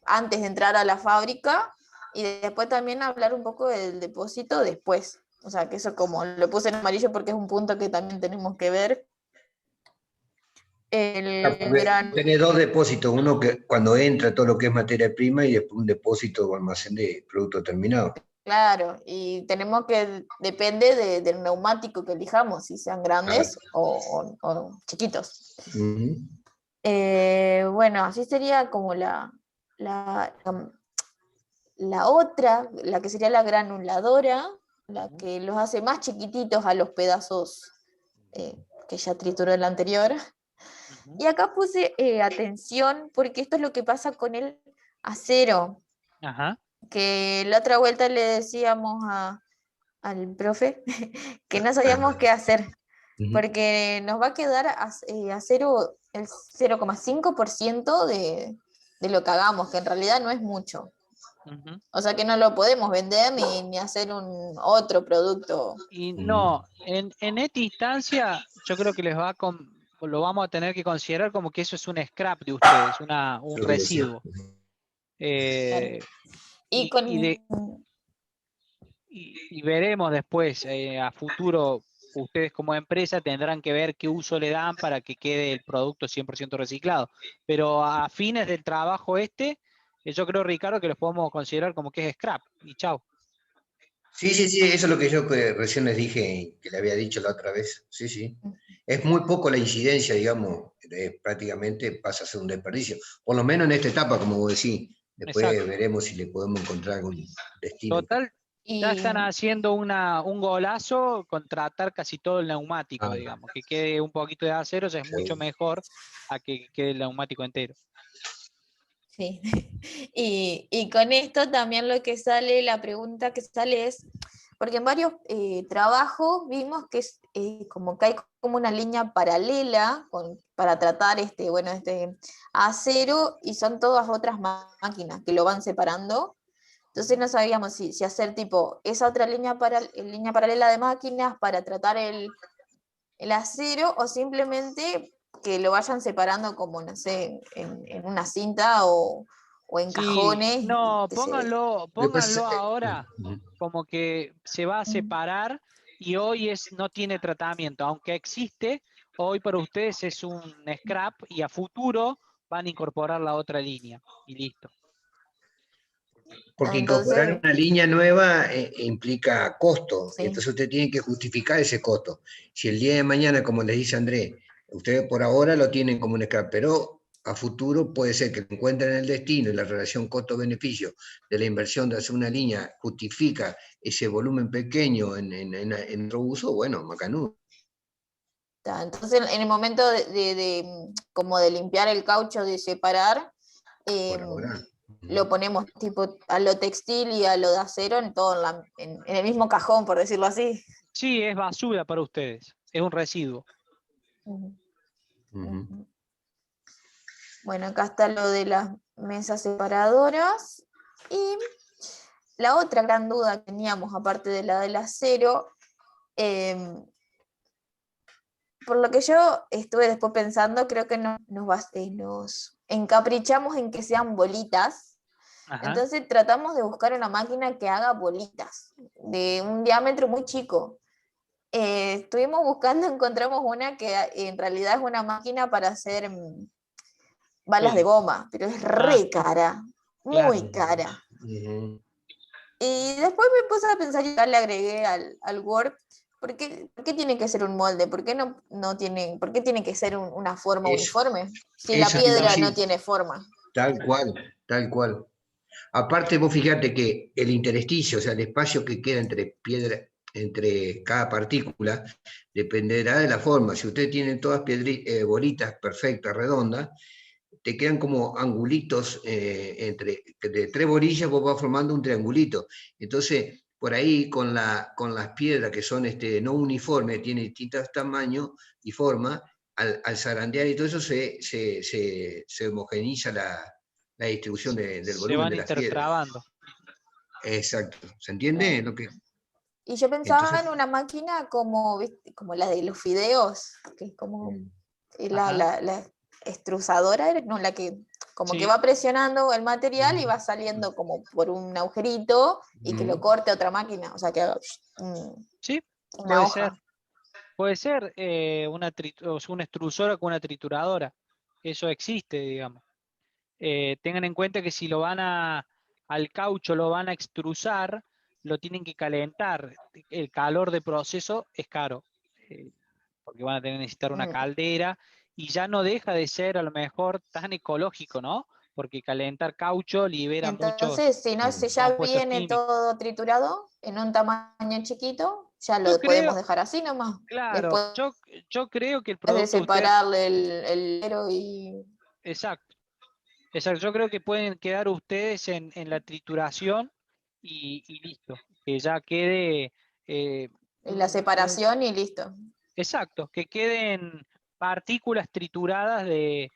antes de entrar a la fábrica, y después también hablar un poco del depósito después. O sea, que eso como lo puse en amarillo porque es un punto que también tenemos que ver. Ah, El porque gran, tenés dos depósitos, uno que cuando entra todo lo que es materia prima y después un depósito o almacén de producto terminado. claro, y tenemos que, depende del neumático que elijamos, si sean Claro. grandes o chiquitos. Ujú. Bueno, así sería como la otra, la que sería la granuladora, la que los hace más chiquititos a los pedazos que ya trituró el anterior. Ujú. Y acá puse atención porque esto es lo que pasa con el acero, Ajá. que la otra vuelta le decíamos al profe que no sabíamos qué hacer, Ujú. porque nos va a quedar acero el 0,5% de lo que hagamos, que en realidad no es mucho. Ujú. O sea que no lo podemos vender ni hacer un otro producto. Y Ujú. no, en esta instancia yo creo que lo vamos a tener que considerar como que eso es un scrap de ustedes, un Lo que decía. residuo. Eh, Y y, y de, y veremos después, a futuro, ustedes como empresa tendrán que ver qué uso le dan para que quede el producto 100% reciclado. Pero a fines del trabajo yo creo, Ricardo, que los podemos considerar como que es scrap. Y chao. Sí, sí, sí, eso es lo que yo recién les dije, que le había dicho la otra vez. Sí, sí. Es muy poco la incidencia, digamos, prácticamente pasa a ser un desperdicio. Por lo menos en esta etapa, como vos decís. Después Exacto. veremos si le podemos encontrar algún destino. Total, Ya Y están haciendo un golazo con tratar casi todo el neumático, Ah. digamos. Que quede un poquito de acero ya es mucho Seguro. mejor a que quede el neumático entero. sí. Y con esto también lo que sale, la pregunta que sale es, porque en varios trabajos vimos que es como que hay como una línea paralela para tratar este acero y son todas otras máquinas que lo van separando. Entonces no sabíamos si hacer tipo esa otra línea paralela de máquinas para tratar el acero o simplemente que lo vayan separando como, no sé, en una cinta o en Sí, cajones. no, Que Lo que pasa pónganlo es ahora como que se va a separar y hoy no tiene tratamiento, aunque existe, hoy para ustedes es un scrap y a futuro van a incorporar la otra línea y listo. porque incorporar entonces, una línea nueva implica costo, sí. entonces usted tiene que justificar ese costo. Si el día de mañana, como les dice Andrés, ustedes por ahora lo tienen como un scrap, pero a futuro puede ser que encuentren el destino y la relación costo-beneficio de la inversión de hacer una línea justifica ese volumen pequeño en otro uso, bueno, macanudo. Entonces, en el momento como de limpiar el caucho, de separar, Por ahora. lo ponemos tipo a lo textil y a lo de acero en todo en el mismo cajón, por decirlo así. Sí, es basura para ustedes, es un residuo. Ujú. Ujú. Bueno, acá está lo de las mesas separadoras. Y la otra gran duda que teníamos, aparte de la del acero, por lo que yo estuve después pensando, creo que nos encaprichamos en que sean bolitas. Ajá. Entonces tratamos de buscar una máquina que haga bolitas de un diámetro muy chico. Estuvimos buscando, encontramos una que en realidad es una máquina para hacer balas de goma, pero es Ah, re cara, claro. muy cara. Ujú. Y después me puse a pensar y ya le agregué al Word, por qué tiene que ser un molde? ¿Por qué no tiene, por qué tiene que ser una forma Eso, uniforme? Si la eso te iba a piedra no decir, tiene forma. tal cual, tal cual. Aparte, vos fíjate que el intersticio, o sea, el espacio que queda entre piedra, entre cada partícula, dependerá de la forma. Si ustedes tienen todas bolitas perfectas, redondas, te quedan como angulitos de tres bolillas, vos vas formando un triangulito. Entonces, por ahí con las piedras que son no uniformes, tienen distintos tamaños y formas, al zarandear y todo eso se homogeneiza la distribución del Se volumen van de las piedras. intertrabando. Exacto. ¿Se entiende? Lo que, Y yo pensaba entonces, en una máquina como, ¿viste? Como la de los fideos, que es como Ajá. la extrusadora, no, la que como que Sí, va presionando el material y va saliendo como por un agujerito y que lo corte otra máquina, o sea, que haga sí, una puede ser. hoja. Puede ser o sea, una extrusora con una trituradora. Eso existe, digamos. Tengan en cuenta que si al caucho lo van a extrusar, lo tienen que calentar. El calor de proceso es caro, porque van a necesitar una Mm. caldera y ya no deja de ser a lo mejor tan ecológico, ¿no? Porque calentar caucho libera muchos Entonces, si no, si ya compuestos viene químicos. todo triturado en un tamaño chiquito, ya Yo lo podemos creo, dejar así nomás. claro, Después yo creo que el de producto usted, separarle el hilo y exacto. Exacto, yo creo que pueden quedar ustedes en la trituración y listo, que ya quede, la separación y listo. exacto, que queden partículas trituradas de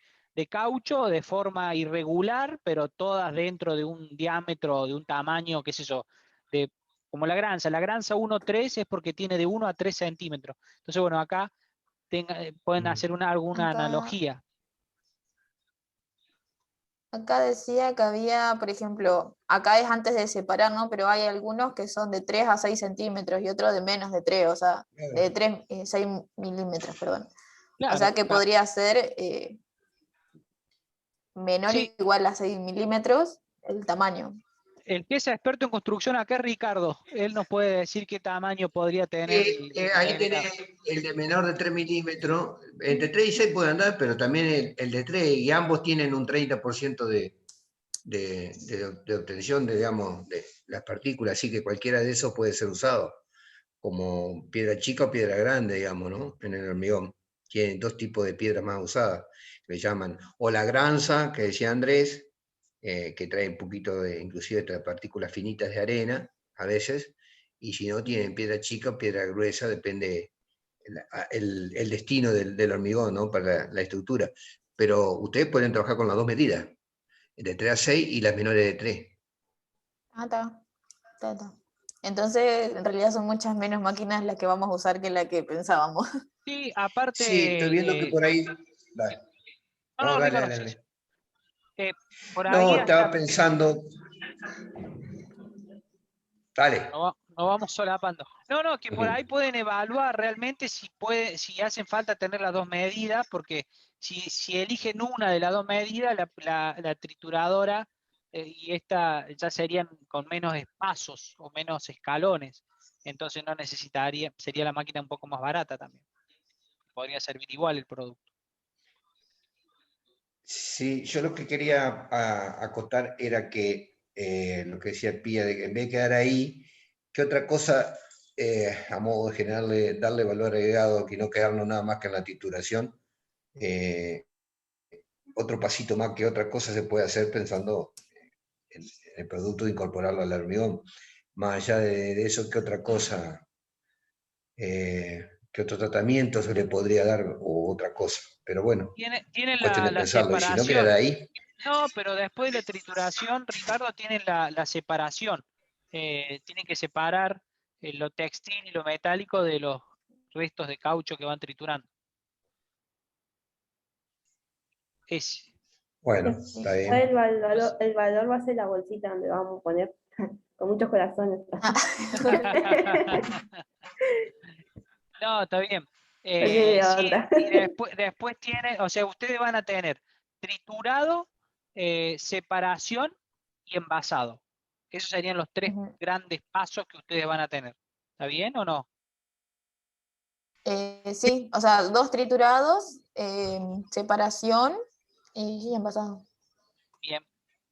caucho de forma irregular, pero todas dentro de un diámetro, de un tamaño, qué sé yo, como la granza. La granza 1,3 es porque tiene de 1 a 3 centímetros. Entonces, bueno, acá pueden hacer alguna Acá, analogía. acá decía que había, por ejemplo, acá es antes de separar, ¿no? Pero hay algunos que son de 3 a 6 centímetros y otros de menos de 3, o sea, de 3, 6 milímetros, perdón. O Claro, sea que podría ser menor o sí. igual a 6 milímetros el tamaño. El que es experto en construcción acá es Ricardo. Él nos puede decir qué tamaño podría tener el ahí tenés agregado. el de menor de 3 milímetros, entre 3 y 6 puede andar, pero también el de 3, y ambos tienen un 30% de obtención, digamos, de las partículas, así que cualquiera de esos puede ser usado, como piedra chica o piedra grande, digamos, ¿no? En el hormigón. Tienen dos tipos de piedras más usadas, que le llaman o la granza, que decía Andrés, que trae un poquito de, inclusive trae partículas finitas de arena, a veces, y si no, tienen piedra chica o piedra gruesa, depende el destino del hormigón, ¿no? Para la estructura. Pero ustedes pueden trabajar con las dos medidas, de 3 a 6 y las menores de 3. Ah, está. Entonces, en realidad son muchas menos máquinas las que vamos a usar que la que pensábamos. Sí, aparte. Sí, estoy viendo que por ahí... Dale. No, No, no, dale, Ricardo, dale, sí, dale. por ahí No, estaba hasta pensando... Dale. no vamos solapando. No, que por Ujú. ahí pueden evaluar realmente si hacen falta tener las dos medidas, porque si eligen una de las dos medidas, la trituradora y esta ya serían con menos espacios o menos escalones. Entonces no necesitaría, sería la máquina un poco más barata también. Podría servir igual el producto. Sí, yo lo que quería acotar era que lo que decía Pía, de que en vez de quedar ahí, ¿qué otra cosa, a modo de darle valor agregado, que no quedarnos nada más que en la titulación? Otro pasito más, que otra cosa se puede hacer pensando en el producto de incorporarlo al hormigón. Más allá de eso, ¿qué otra cosa, qué otro tratamiento se le podría dar o otra cosa? Pero bueno, Tienen cuestión de la pensarlo. Y si no queda separación. ahí, No, pero después de la trituración, Ricardo, tienen la separación. Tienen que separar lo textil y lo metálico de los restos de caucho que van triturando. bueno, Sí. está bien. El valor va a ser la bolsita donde vamos a poner con muchos corazones. No, está bien. Olvide de Sí, otra. y después tiene, o sea, ustedes van a tener triturado, separación y envasado. Esos serían los tres Ujú. grandes pasos que ustedes van a tener. ¿Está bien o no? Sí, o sea, 2 triturados, separación y envasado. Bien.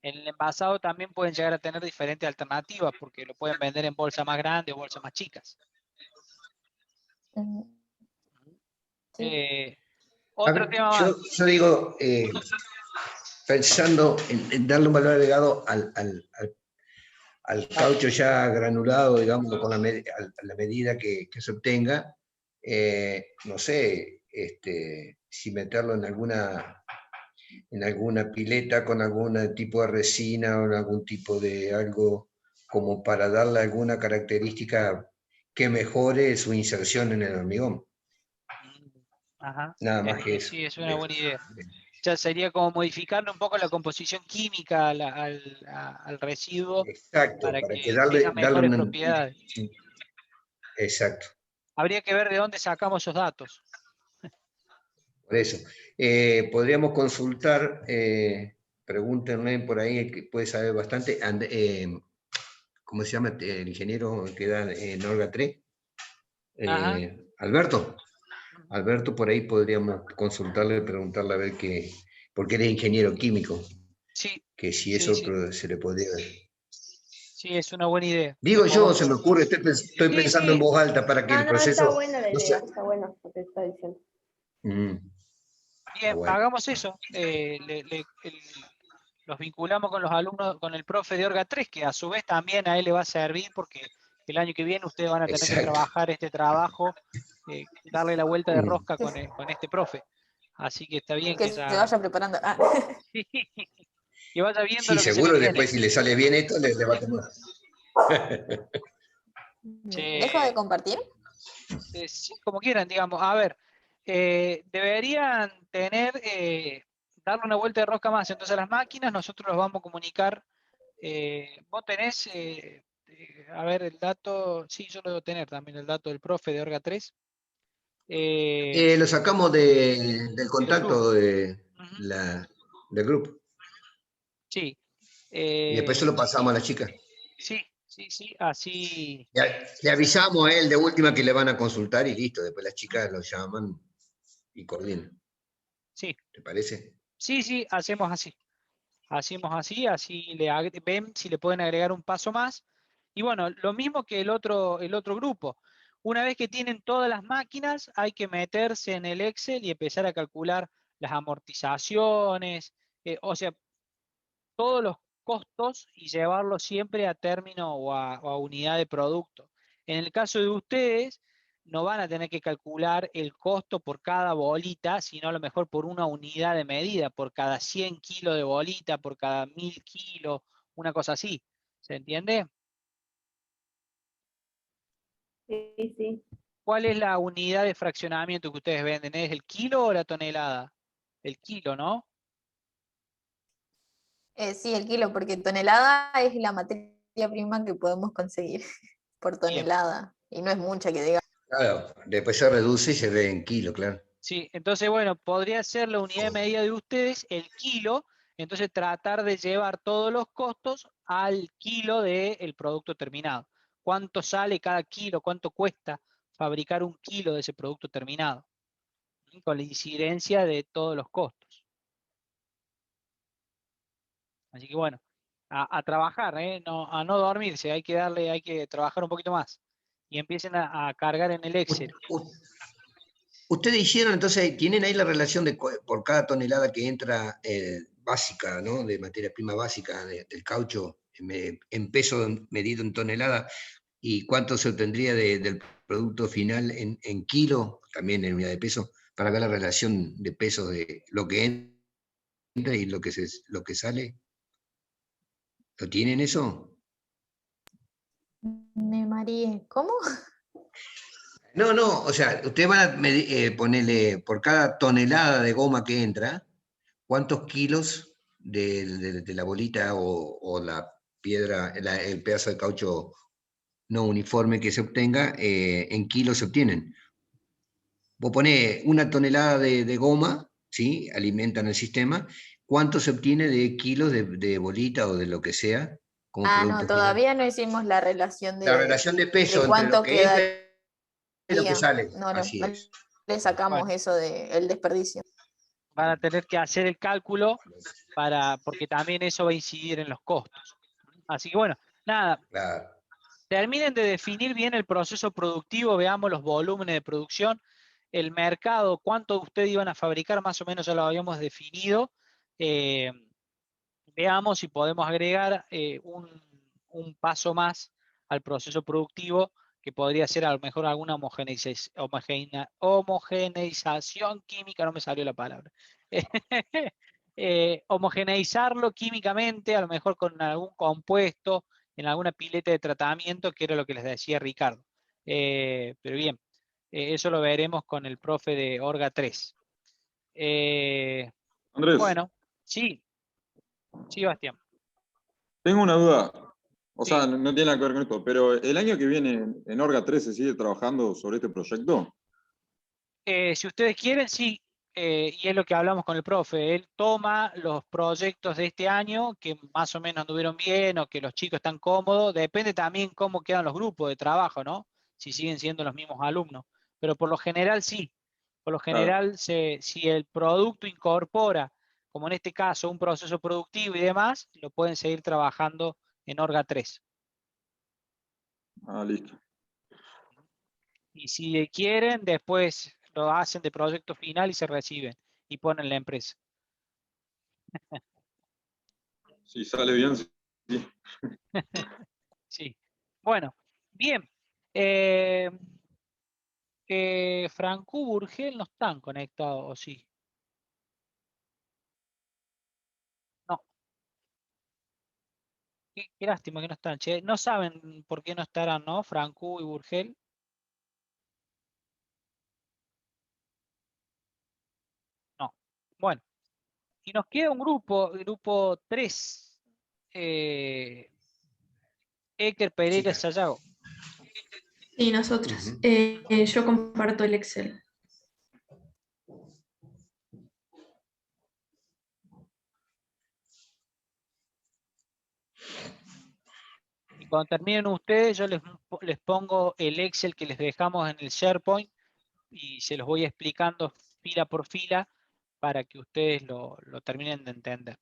En el envasado también pueden llegar a tener diferentes alternativas porque lo pueden vender en bolsas más grandes o bolsas más chicas. Ujú. Sí. A Otro ver, tema más. yo digo, pensando en darle un valor agregado al caucho ya granulado, digamos, con a la medida que se obtenga, no sé, si meterlo en alguna pileta con algún tipo de resina o en algún tipo de algo como para darle alguna característica que mejore su inserción en el hormigón. Ajá. Nada más que eso. Sí, es una buena idea. Ya sería como modificarle un poco la composición química al residuo Exacto, para para que que tenga darle mejores propiedades. Exacto, Habría que ver de dónde sacamos esos datos. por eso. Podríamos consultar, pregúntenle por ahí, el que puede saber bastante, ¿cómo se llama el ingeniero que da en Orga 3? Ajá. Alberto. Alberto, por ahí podríamos consultarle, preguntarle a ver qué, porque eres ingeniero químico, Sí, que si sí, eso sí. se le podría... Sí, es una buena idea. Digo yo, se Podemos. me ocurre, estoy Sí, pensando en sí. voz alta para que No, el no, está proceso buena la no idea, sea... está bueno lo que está diciendo. Bien, bueno. hagamos eso. Los vinculamos con los alumnos, con el profe de Orga 3, que a su vez también a él le va a servir porque el año que viene ustedes van a tener que Exacto. trabajar este trabajo, darle la vuelta de Mm. rosca con este profe. Así que está bien Que que se ya vaya preparando. Ah. que vaya viendo Sí, lo que se le seguro, y viene. después si le sale bien esto, le va a tomar. ¿Dejo de compartir? Sí, como quieran, digamos. A ver, deberían darle una vuelta de rosca más entonces a las máquinas, nosotros los vamos a comunicar. Vos tenés, a ver, el dato, sí, yo lo debo tener también, el dato del profe de Orga 3. Lo sacamos del Del grupo. contacto Ujú. del grupo. Sí. Y después se lo pasamos a la chica. Sí, así. Le avisamos a él de última que le van a consultar y listo. Después las chicas lo llaman y coordinan. Sí, ¿Te parece? sí, hacemos así. hacemos así, ven si le pueden agregar un paso más. Y bueno, lo mismo que el otro grupo. Una vez que tienen todas las máquinas, hay que meterse en el Excel y empezar a calcular las amortizaciones, o sea, todos los costos y llevarlos siempre a término o a unidad de producto. En el caso de ustedes, no van a tener que calcular el costo por cada bolita, sino a lo mejor por una unidad de medida, por cada 100 kilos de bolita, por cada 1000 kilos, una cosa así. ¿Se entiende? Sí, sí. ¿Cuál es la unidad de fraccionamiento que ustedes venden? ¿Es el kilo o la tonelada? El kilo, ¿no? Sí, el kilo, porque tonelada es la materia prima que podemos conseguir por Bien. tonelada. Y no es mucha que diga. Claro, después se reduce y se ve en kilo, claro. Sí, entonces, bueno, podría ser la unidad de medida de ustedes, el kilo, entonces tratar de llevar todos los costos al kilo del producto terminado. ¿Cuánto sale cada kilo? ¿Cuánto cuesta fabricar un kilo de ese producto terminado? ¿Sí? Con la incidencia de todos los costos. Así que bueno, a trabajar, a no dormirse, hay que trabajar un poquito más. Y empiecen a cargar en el Excel. Ustedes hicieron, entonces, tienen ahí la relación de por cada tonelada que entra básica, ¿no? De materia prima básica del caucho, en peso medido en tonelada, y cuánto se obtendría del producto final en kilo, también en unidad de peso, para ver la relación de pesos de lo que entra y lo que sale. ¿Lo tienen eso? Me mareé. ¿Cómo? No, no, o sea, ustedes van a ponerle por cada tonelada de goma que entra, ¿cuántos kilos de la bolita o la piedra, el pedazo de caucho no uniforme que se obtenga, en kilos se obtienen? Vos ponés una tonelada de goma, ¿sí? Alimentan el sistema. ¿Cuánto se obtiene de kilos de bolita o de lo que sea como Ah, no, producto final? todavía no hicimos la relación La relación de peso de entre lo cuánto que entra quedaría. y lo que sale. No, no, Así no es. le sacamos Bueno, eso del desperdicio. van a tener que hacer el cálculo porque también eso va a incidir en los costos. Así que bueno, nada, Claro. terminen de definir bien el proceso productivo, veamos los volúmenes de producción, el mercado, cuánto ustedes iban a fabricar, más o menos ya lo habíamos definido. Veamos si podemos agregar un paso más al proceso productivo, que podría ser a lo mejor alguna homogeneización química, no me salió la palabra. Homogeneizarlo químicamente, a lo mejor con algún compuesto, en alguna pileta de tratamiento, que era lo que les decía Ricardo. Pero bien, eso lo veremos con el profe de Orga 3. Andrés, Bueno, sí, sí, Bastián. tengo una duda. O Sí. sea, no tiene nada que ver con esto, pero el año que viene en Orga 3 se sigue trabajando sobre este proyecto. Si ustedes quieren, sí, y es lo que hablamos con el profe. Él toma los proyectos de este año que más o menos anduvieron bien o que los chicos están cómodos. Depende también cómo quedan los grupos de trabajo, ¿no? Si siguen siendo los mismos alumnos. Pero por lo general, sí. Por lo Claro. general, si el producto incorpora, como en este caso, un proceso productivo y demás, lo pueden seguir trabajando en Orga 3. Ah, listo. Y si quieren, después lo hacen de proyecto final y se reciben y ponen la empresa. Si sale bien, sí. Sí. Bueno, bien. Franco Burgel no están conectados, ¿o sí? No. Qué lástima que no están, che. No saben por qué no estarán, ¿no? Franco y Burgel. No. Bueno. Y nos queda un grupo 3. Eker Pereira Chica. Sayago. Sí, nosotras. Ujú. Yo comparto el Excel. Y cuando terminen ustedes, yo les pongo el Excel que les dejamos en el SharePoint y se los voy explicando fila por fila para que ustedes lo terminen de entender.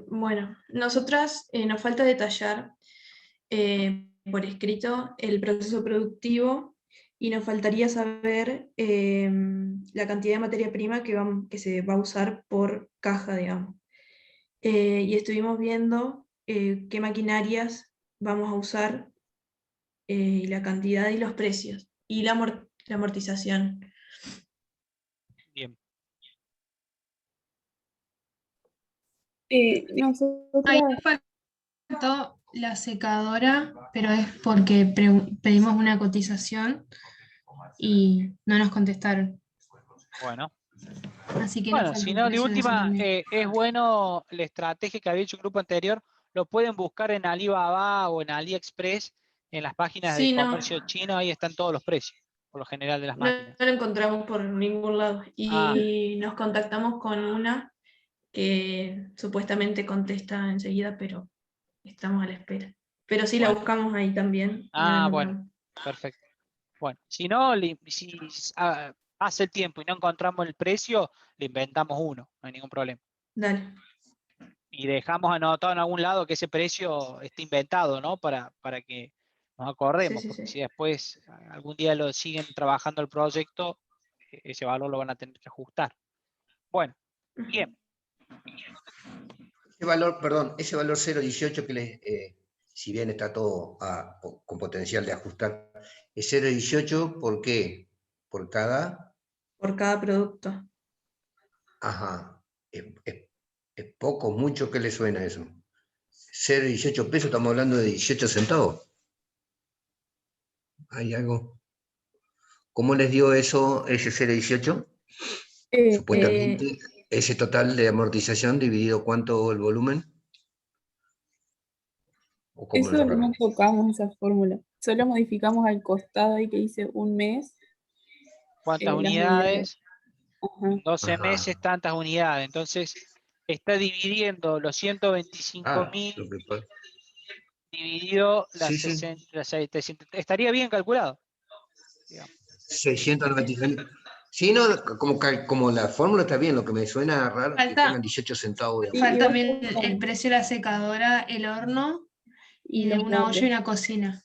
Bueno, nosotras nos falta detallar por escrito el proceso productivo y nos faltaría saber la cantidad de materia prima que se va a usar por caja, digamos. Y estuvimos viendo qué maquinarias vamos a usar, y la cantidad y los precios, y la amortización. Bien. Ahí Nosotras, nos faltó la secadora, pero es porque pedimos una cotización y no nos contestaron. Bueno. Así que nos Bueno, falta si el no, de precio de eso última, también. es bueno la estrategia que había hecho el grupo anterior, lo pueden buscar en Alibaba o en AliExpress, en las páginas de Sí, no, comercio chino, ahí están todos los precios, por lo general, de las no máquinas. lo encontramos por ningún lado. Ah, Y nos contactamos con una que supuestamente contesta enseguida, pero estamos a la espera. Pero sí la bueno. buscamos ahí también y no la Bueno, encontramos. perfecto. Bueno, si no, si pasa el tiempo y no encontramos el precio, le inventamos uno, no hay ningún problema. Dale. Y dejamos anotado en algún lado que ese precio esté inventado, ¿no? Para que nos Sí, acordemos, sí, porque sí. si después algún día lo siguen trabajando el proyecto, ese valor lo van a tener que ajustar. Bueno, bien. Ese valor, perdón, ese valor 0,18 que si bien está todo con potencial de ajustar, es 0,18, ¿por qué? Por cada, Por cada producto. ajá, es poco, mucho, ¿qué le suena eso? 0,18 pesos, estamos hablando de 18 centavos. ¿Hay algo? ¿Cómo les dio eso, ese 0,18? Supuestamente, ese total de amortización dividido cuánto el volumen. ¿O cómo lo Eso no sacaron? tocamos esa fórmula. Solo modificamos al costado ahí que dice un mes, ¿Cuántas las unidades. unidades? Ajá. En 12 Ajá. meses, tantas unidades. Entonces, está dividiendo los 125.000 Lo que pasa. dividido Sí, las sí. 700. Estaría bien calculado, digamos. 696. Sí, no, como la fórmula está bien, lo que me suena raro es que Falta, pongan 18 centavos de Sí, falta igual también el con- precio de la secadora, el horno y de los una olla y moldes. una cocina.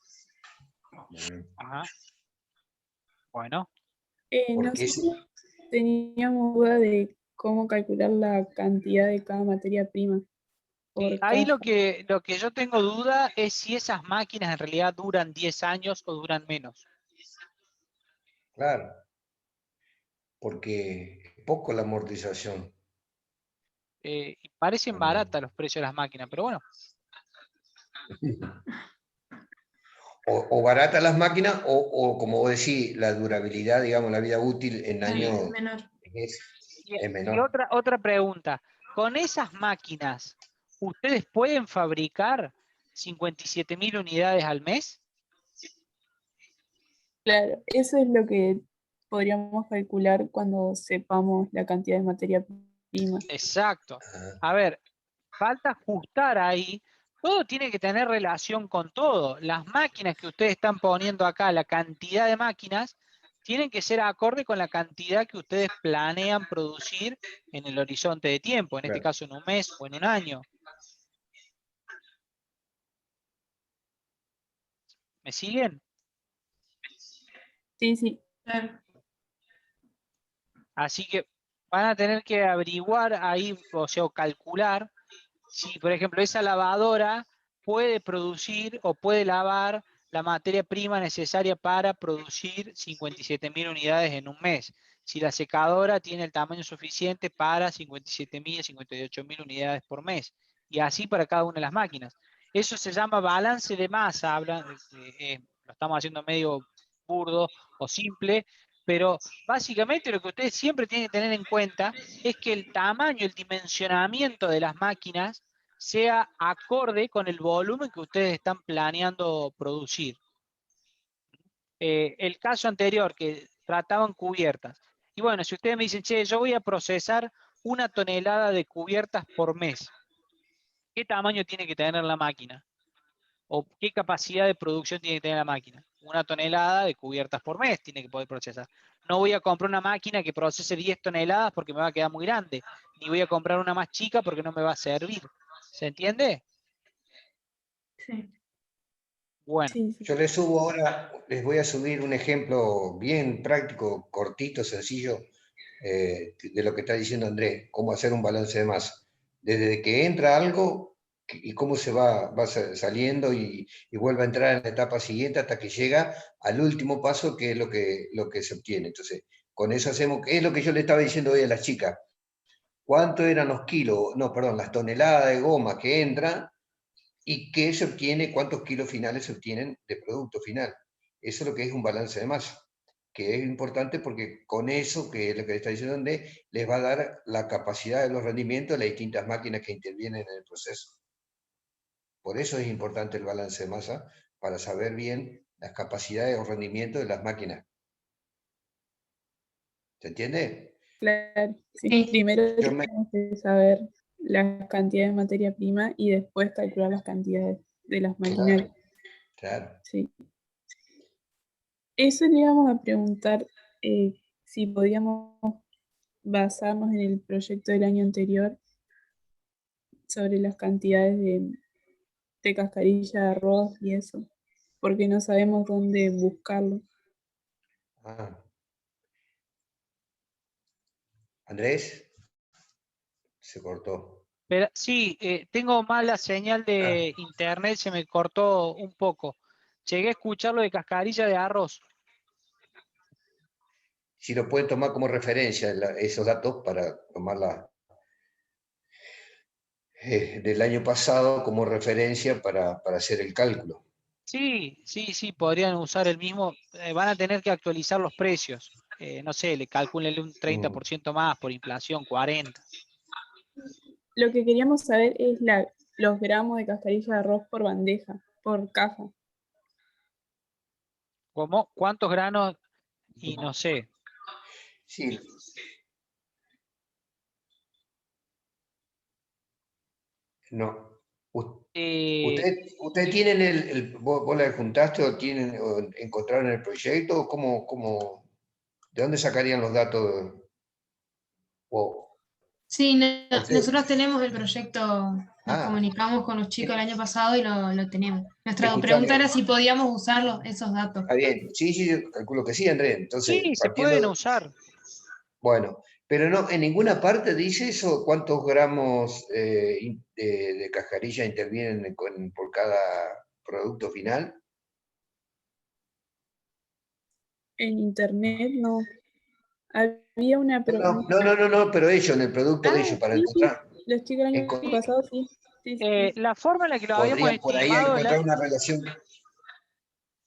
Ajá. Bueno, Porque Nosotros teníamos duda de cómo calcular la cantidad de cada materia prima sí, por ahí caja. lo que yo tengo duda es si esas máquinas en realidad duran 10 años o duran menos. claro, porque es poco la amortización. Y parecen Mm. baratas los precios de las máquinas, pero bueno, O barata las máquinas, o como vos decís, la durabilidad, digamos, la vida útil en años Menor. es, y, es y menor. otra pregunta, ¿con esas máquinas ustedes pueden fabricar 57.000 unidades al mes? Claro, eso es lo que podríamos calcular cuando sepamos la cantidad de materia prima. Exacto. Ah, A ver, falta ajustar ahí. Todo tiene que tener relación con todo. Las máquinas que ustedes están poniendo acá, la cantidad de máquinas, tienen que ser acorde con la cantidad que ustedes planean producir en el horizonte de tiempo, en este claro. caso en un mes o en un año. ¿Me siguen? Sí, sí. Claro. Así que van a tener que averiguar ahí, o sea, o calcular si, por ejemplo, esa lavadora puede producir o puede lavar la materia prima necesaria para producir 57.000 unidades en un mes. Si la secadora tiene el tamaño suficiente para 57.000, 58.000 unidades por mes. Y así para cada una de las máquinas. Eso se llama balance de masa. Lo estamos haciendo medio burdo o simple, pero básicamente lo que ustedes siempre tienen que tener en cuenta es que el tamaño, el dimensionamiento de las máquinas sea acorde con el volumen que ustedes están planeando producir. El caso anterior, que trataban cubiertas. Y bueno, si ustedes me dicen, che, yo voy a procesar 1 tonelada de cubiertas por mes, ¿qué tamaño tiene que tener la máquina? o qué capacidad de producción tiene que tener la máquina. 1 tonelada de cubiertas por mes tiene que poder procesar. No voy a comprar una máquina que procese 10 toneladas porque me va a quedar muy grande, ni voy a comprar una más chica porque no me va a servir. ¿Se entiende? Sí. Bueno, Sí, sí. Yo les subo ahora, les voy a subir un ejemplo bien práctico, cortito, sencillo, de lo que está diciendo Andrés, cómo hacer un balance de masa. Desde que entra algo y cómo se va saliendo y vuelve a entrar en la etapa siguiente hasta que llega al último paso, que es lo que se obtiene. Entonces, con eso hacemos, es lo que yo le estaba diciendo hoy a las chicas. ¿Cuánto eran los kilos? No, perdón, las toneladas de goma que entran y qué se obtiene, cuántos kilos finales se obtienen de producto final. Eso es lo que es un balance de masa, que es importante porque con eso, que es lo que le está diciendo Andrés, les va a dar la capacidad de los rendimientos de las distintas máquinas que intervienen en el proceso. Por eso es importante el balance de masa, para saber bien las capacidades o rendimientos de las máquinas. ¿Se entiende? Claro, sí. Sí. Primero Yo me- tenemos que saber las cantidades de materia prima y después calcular las cantidades de las maquinarias. Claro. Sí. Eso le íbamos a preguntar si podíamos basarnos en el proyecto del año anterior sobre las cantidades de cascarilla de arroz y eso, porque no sabemos dónde buscarlo. Ah. Andrés, se cortó. pero sí, tengo mala señal de internet, se me cortó un poco. Llegué a escuchar lo de cascarilla de arroz. Si lo pueden tomar como referencia esos datos para tomarla del año pasado como referencia para hacer el cálculo. Sí, sí, sí, podrían usar el mismo. Van a tener que actualizar los precios. No sé, le calculenle un 30% más por inflación, 40%. Lo que queríamos saber es los gramos de cascarilla de arroz por bandeja, por caja. ¿Cómo? ¿Cuántos granos? Y no sé. Sí. No. Eh, ¿Usted tienen vos la juntaste o tienen o encontraron el proyecto? ¿O de dónde sacarían los datos? O, Sí, usted- nosotros tenemos el proyecto, nos ah, comunicamos con los chicos el año pasado y lo tenemos. Nuestra pregunta escúchame, era si podíamos usar esos datos. está bien. Sí, sí, yo calculo que sí, Andrés. Entonces, sí, se partiendo, pueden usar. bueno, pero no, en ninguna parte dice eso, cuántos gramos de cascarilla intervienen por cada producto final. En internet no. Había una No, pero ellos, en el producto de Ah, ellos, para sí, sí. encontrar, Los chicos el año enco- pasado, sí. Sí, sí. La forma en la que lo habíamos podrían por ahí estimado encontrar una relación.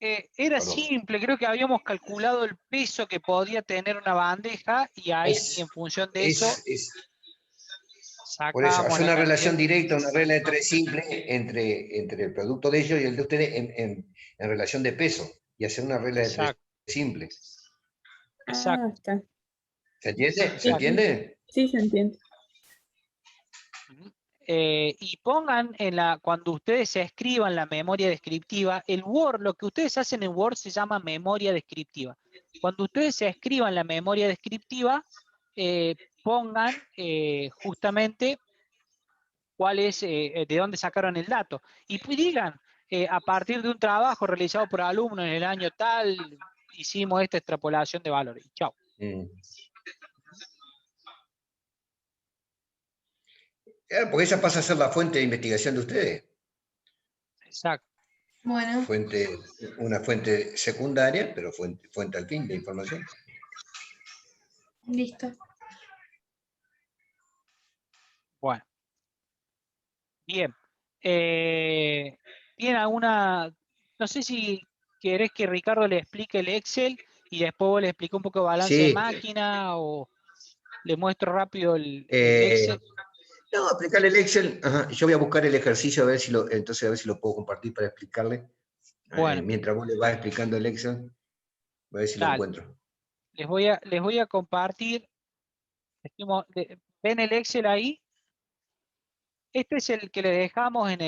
era Perdón. simple. Creo que habíamos calculado el peso que podía tener una bandeja y ahí, Es, en función de eso, es, por eso, sacábamos hace la una cantidad. relación directa, una regla de tres simple entre el producto de ellos y el de ustedes en relación de peso, y hacer una regla de tres Exacto, simple. exacto, Ah, está. ¿Se entiende? ¿Se exacto. entiende? Sí, se entiende. Ujú. Y pongan cuando ustedes se escriban la memoria descriptiva, el Word, lo que ustedes hacen en Word se llama memoria descriptiva. Cuando ustedes se escriban la memoria descriptiva, pongan justamente cuál es, de dónde sacaron el dato. Y pues digan, a partir de un trabajo realizado por alumnos en el año tal, hicimos esta extrapolación de valores. Y chao. Mm. Porque esa pasa a ser la fuente de investigación de ustedes. Exacto. Bueno, Una fuente secundaria, pero fuente al fin de información. listo. Bueno, bien. ¿Tiene alguna, no sé si querés que Ricardo le explique el Excel y después vos le explique un poco de balance de Sí. máquina o le muestro rápido el Eh, Excel? no, explicarle el Excel. Ajá, yo voy a buscar el ejercicio a ver si lo puedo compartir para explicarle. Bueno, Mientras vos le vas explicando el Excel, voy a ver si lo dale. encuentro. Les voy a compartir. ¿Ven el Excel ahí? Este es el que le dejamos en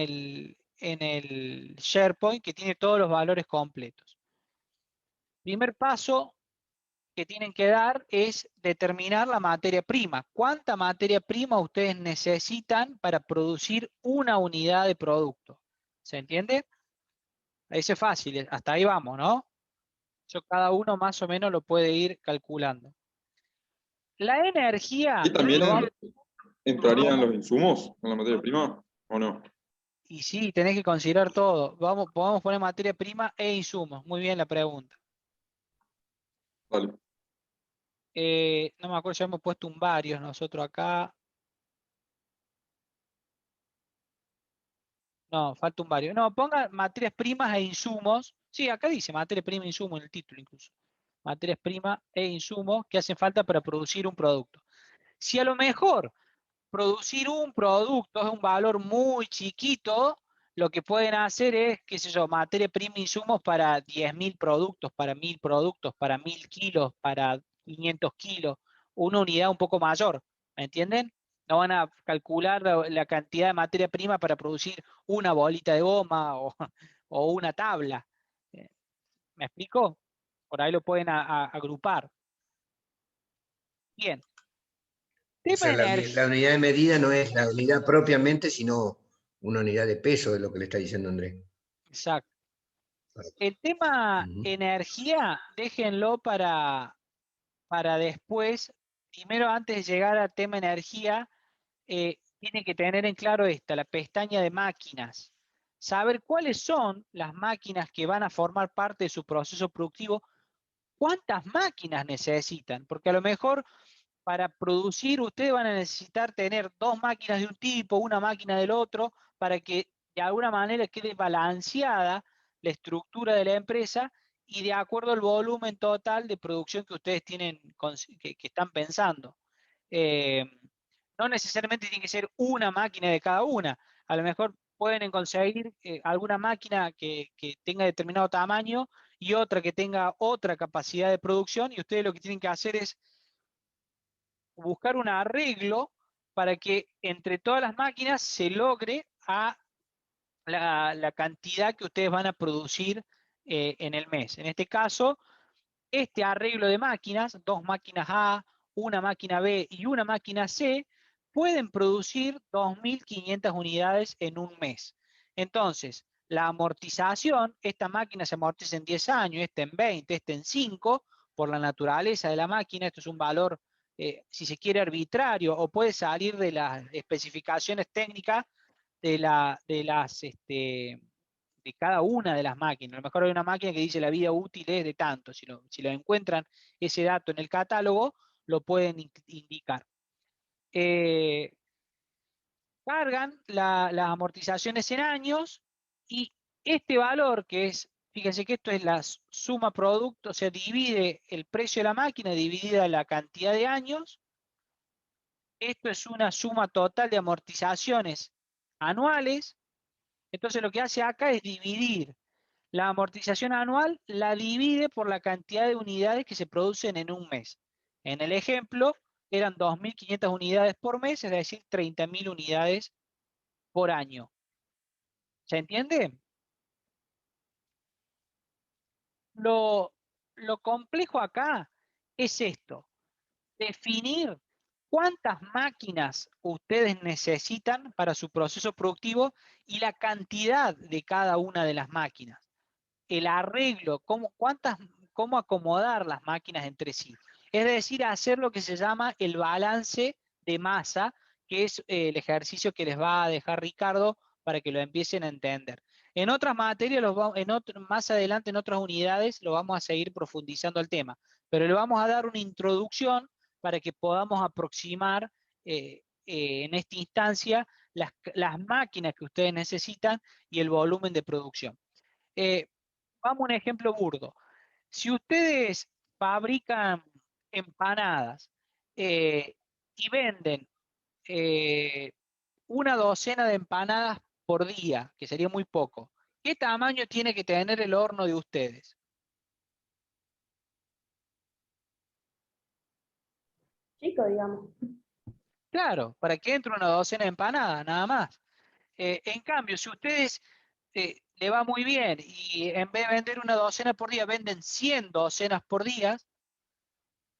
en el SharePoint que tiene todos los valores completos. Primer paso que tienen que dar es determinar la materia prima. ¿Cuánta materia prima ustedes necesitan para producir una unidad de producto? ¿Se entiende? Eso es fácil, hasta ahí vamos, ¿no? Eso cada uno más o menos lo puede ir calculando. La energía... ¿Y también lo vamos- entrarían los insumos en la materia prima o no? Y sí, tenés que considerar todo. Podemos poner materia prima e insumos. Muy bien la pregunta. Vale. No me acuerdo si hemos puesto un varios nosotros acá. No, falta un varios. No, ponga materias primas e insumos. Sí, acá dice materia prima e insumo en el título incluso. Materias primas e insumos que hacen falta para producir un producto. Si a lo mejor producir un producto es un valor muy chiquito, lo que pueden hacer es, qué sé yo, materia prima e insumos para 10.000 productos, para 1.000 productos, para 1.000 kilos, para 500 kilos, una unidad un poco mayor, ¿me entienden? No van a calcular la cantidad de materia prima para producir una bolita de goma o una tabla. ¿Me explico? Por ahí lo pueden agrupar. Bien. O Tema sea, de la energía. unidad de medida no es la unidad propiamente, sino una unidad de peso, de lo que le está diciendo Andrés. Exacto. El tema Ujú. energía, déjenlo para después. Primero, antes de llegar al tema energía, tienen que tener en claro la pestaña de máquinas. Saber cuáles son las máquinas que van a formar parte de su proceso productivo, cuántas máquinas necesitan, porque a lo mejor para producir ustedes van a necesitar tener dos máquinas de un tipo, una máquina del otro, para que de alguna manera quede balanceada la estructura de la empresa y de acuerdo al volumen total de producción que ustedes tienen, que están pensando. Eh, no necesariamente tiene que ser una máquina de cada una. A lo mejor pueden conseguir alguna máquina que tenga determinado tamaño y otra que tenga otra capacidad de producción, y ustedes lo que tienen que hacer es buscar un arreglo para que entre todas las máquinas se logre a la cantidad que ustedes van a producir en el mes. En este caso, este arreglo de máquinas, dos máquinas A, una máquina B y una máquina C, pueden producir 2.500 unidades en un mes. Entonces, la amortización, esta máquina se amortiza en 10 años, esta en 20, esta en 5, por la naturaleza de la máquina. Esto es un valor, si se quiere, arbitrario, o puede salir de las especificaciones técnicas de cada una de las máquinas. A lo mejor hay una máquina que dice la vida útil es de tanto. Si lo encuentran ese dato en el catálogo, lo pueden indicar. Cargan las amortizaciones en años y este valor que es, fíjense que esto es la suma producto, o sea, divide el precio de la máquina dividida la cantidad de años. Esto es una suma total de amortizaciones anuales. Entonces lo que hace acá es dividir la amortización anual, la divide por la cantidad de unidades que se producen en un mes. En el ejemplo, eran 2.500 unidades por mes, es decir, 30.000 unidades por año. ¿Se entiende? Lo complejo acá es esto: definir cuántas máquinas ustedes necesitan para su proceso productivo y la cantidad de cada una de las máquinas. El arreglo, cómo acomodar las máquinas entre sí. Es decir, hacer lo que se llama el balance de masa, que es el ejercicio que les va a dejar Ricardo para que lo empiecen a entender. En otras materias, más adelante en otras unidades, lo vamos a seguir profundizando el tema, pero le vamos a dar una introducción para que podamos aproximar en esta instancia las máquinas que ustedes necesitan y el volumen de producción. Vamos a un ejemplo burdo. Si ustedes fabrican empanadas y venden eh, una docena de empanadas por día, que sería muy poco, ¿qué tamaño tiene que tener el horno de ustedes? Chico, digamos. Claro, para que entre una docena de empanadas, nada más. En cambio, si ustedes le va muy bien y en vez de vender una docena por día, venden 100 docenas por día,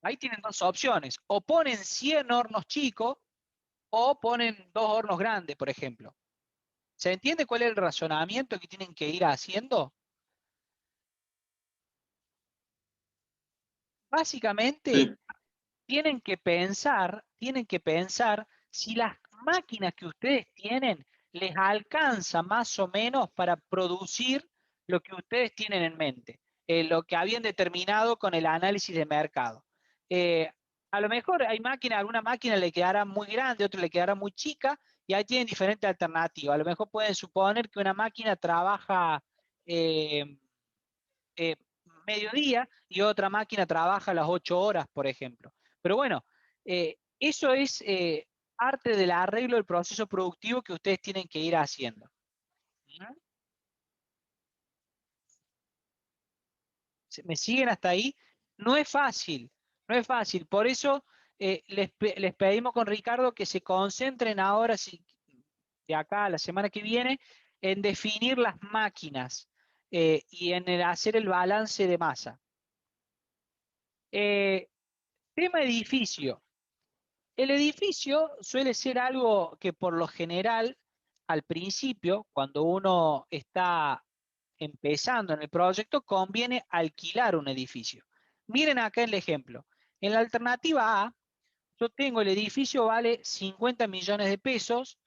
ahí tienen dos opciones. O ponen 100 hornos chicos o ponen 2 hornos grandes, por ejemplo. ¿Se entiende cuál es el razonamiento que tienen que ir haciendo? Básicamente, Sí, tienen que pensar si las máquinas que ustedes tienen les alcanza más o menos para producir lo que ustedes tienen en mente, lo que habían determinado con el análisis de mercado. A lo mejor hay alguna máquina le quedará muy grande, otra le quedará muy chica, y ahí tienen diferentes alternativas. A lo mejor pueden suponer que una máquina trabaja eh, eh, mediodía y otra máquina trabaja las 8 horas, por ejemplo. Pero bueno, eso es parte del arreglo del proceso productivo que ustedes tienen que ir haciendo. ¿Me siguen hasta ahí? No es fácil, no es fácil. Por eso les pedimos con Ricardo que se concentren ahora, de acá a la semana que viene, en definir las máquinas y en hacer el balance de masa. Tema edificio. El edificio suele ser algo que por lo general, al principio, cuando uno está empezando en el proyecto, conviene alquilar un edificio. Miren acá el ejemplo. En la alternativa A, yo tengo el edificio vale 50 millones de pesos,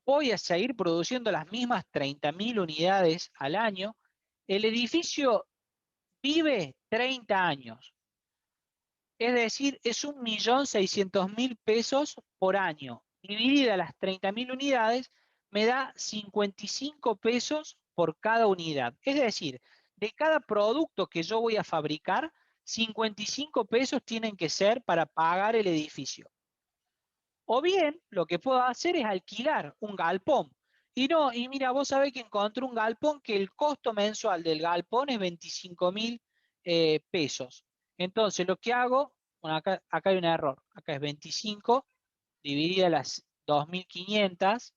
voy a seguir produciendo las mismas 30.000 unidades al año, el edificio vive 30 años. Es decir, es 1.600.000 pesos por año. Dividida las 30.000 unidades, me da 55 pesos por cada unidad. Es decir, de cada producto que yo voy a fabricar, 55 pesos tienen que ser para pagar el edificio. O bien, lo que puedo hacer es alquilar un galpón. Y mira, vos sabés que encontré un galpón que el costo mensual del galpón es 25.000 pesos. Entonces, lo que hago, bueno, acá hay un error. Acá es 25 dividida las 2.500.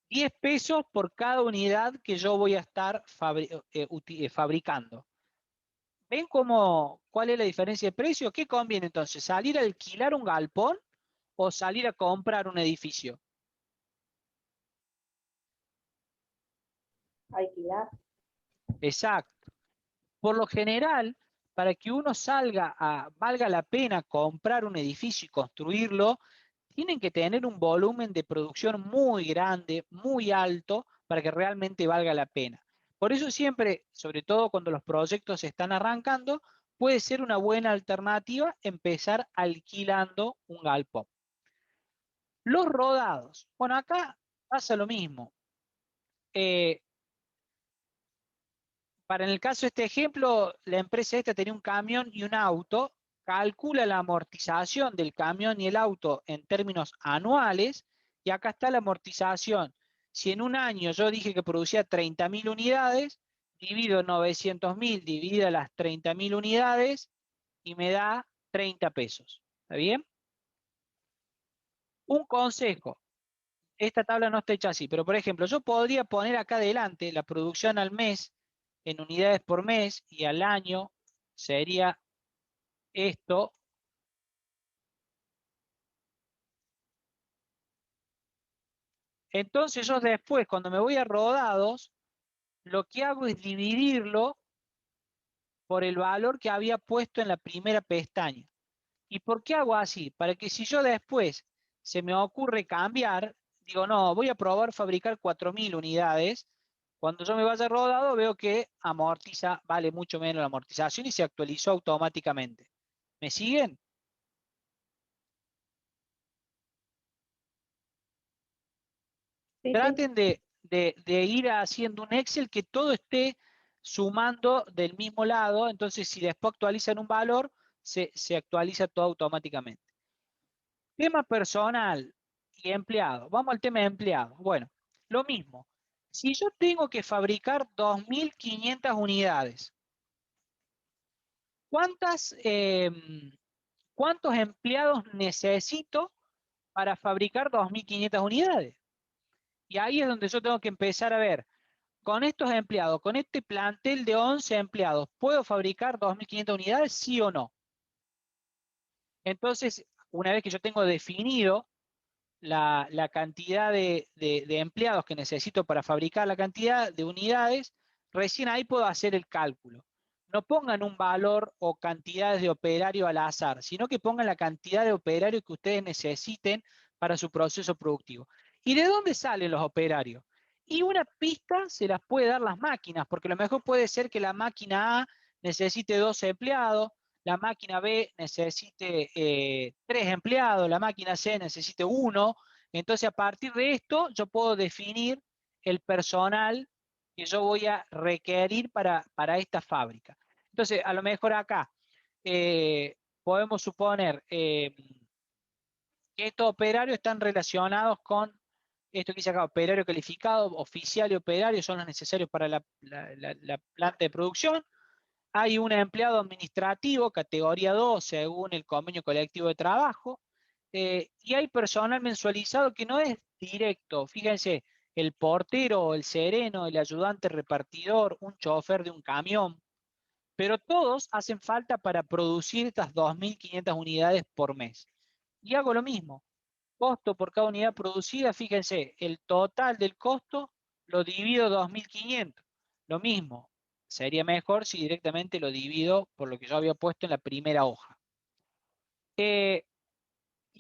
10 pesos por cada unidad que yo voy a estar fabricando. ¿Ven cuál es la diferencia de precio? ¿Qué conviene entonces? ¿Salir a alquilar un galpón o salir a comprar un edificio? Alquilar. Exacto. Por lo general, para que uno valga la pena comprar un edificio y construirlo, tienen que tener un volumen de producción muy grande, muy alto, para que realmente valga la pena. Por eso siempre, sobre todo cuando los proyectos se están arrancando, puede ser una buena alternativa empezar alquilando un galpón. Los rodados. Bueno, acá pasa lo mismo. Para en el caso de este ejemplo, la empresa esta tenía un camión y un auto, calcula la amortización del camión y el auto en términos anuales, y acá está la amortización. Si en un año yo dije que producía 30.000 unidades, divido 900.000, divido las 30.000 unidades, y me da 30 pesos. ¿Está bien? Un consejo. Esta tabla no está hecha así, pero por ejemplo, yo podría poner acá adelante la producción al mes en unidades por mes y al año sería esto. Entonces yo después, cuando me voy a rodados, lo que hago es dividirlo por el valor que había puesto en la primera pestaña. ¿Y por qué hago así? Para que si yo después se me ocurre cambiar, digo, no, voy a probar fabricar 4.000 unidades. Cuando yo me vaya rodado, veo que amortiza, vale mucho menos la amortización y se actualizó automáticamente. ¿Me siguen? Sí, sí. Traten de ir haciendo un Excel que todo esté sumando del mismo lado. Entonces, si después actualizan un valor, se actualiza todo automáticamente. Tema personal y empleado. Vamos al tema de empleado. Bueno, lo mismo. Si yo tengo que fabricar 2.500 unidades, ¿cuántos empleados necesito para fabricar 2.500 unidades. Y ahí es donde yo tengo que empezar a ver, con estos empleados, con este plantel de 11 empleados, ¿puedo fabricar 2.500 unidades? ¿Sí o no? Entonces, una vez que yo tengo definido la cantidad de empleados que necesito para fabricar la cantidad de unidades, recién ahí puedo hacer el cálculo. No pongan un valor o cantidades de operario al azar, sino que pongan la cantidad de operario que ustedes necesiten para su proceso productivo. ¿Y de dónde salen los operarios? Y una pista se las puede dar las máquinas, porque a lo mejor puede ser que la máquina A necesite 12 empleados, la máquina B necesite 3 empleados, la máquina C necesite 1. Entonces, a partir de esto, yo puedo definir el personal que yo voy a requerir para esta fábrica. Entonces, a lo mejor acá podemos suponer que estos operarios están relacionados con esto que dice acá, operario calificado, oficial y operario son los necesarios para la planta de producción. Hay un empleado administrativo, categoría 2, según el convenio colectivo de trabajo, y hay personal mensualizado que no es directo. Fíjense, el portero, el sereno, el ayudante repartidor, un chofer de un camión, pero todos hacen falta para producir estas 2.500 unidades por mes. Y hago lo mismo, costo por cada unidad producida, fíjense, el total del costo lo divido 2.500, lo mismo. Sería mejor si directamente lo divido por lo que yo había puesto en la primera hoja. Y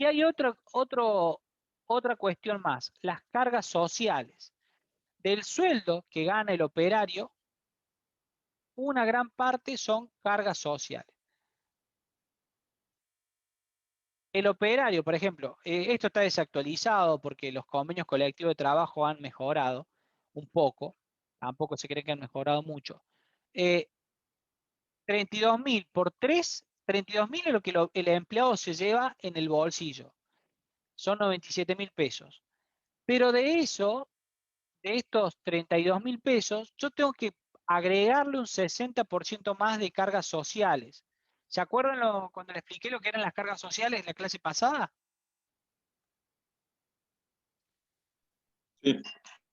hay otra cuestión más, las cargas sociales. Del sueldo que gana el operario, una gran parte son cargas sociales. El operario, por ejemplo, esto está desactualizado porque los convenios colectivos de trabajo han mejorado un poco, tampoco se cree que han mejorado mucho. 32.000 por 3, 32.000 es lo que el empleado se lleva en el bolsillo. Son 97.000 pesos. Pero de eso, de estos 32.000 pesos, yo tengo que agregarle un 60% más de cargas sociales. ¿Se acuerdan cuando le expliqué lo que eran las cargas sociales en la clase pasada? Sí.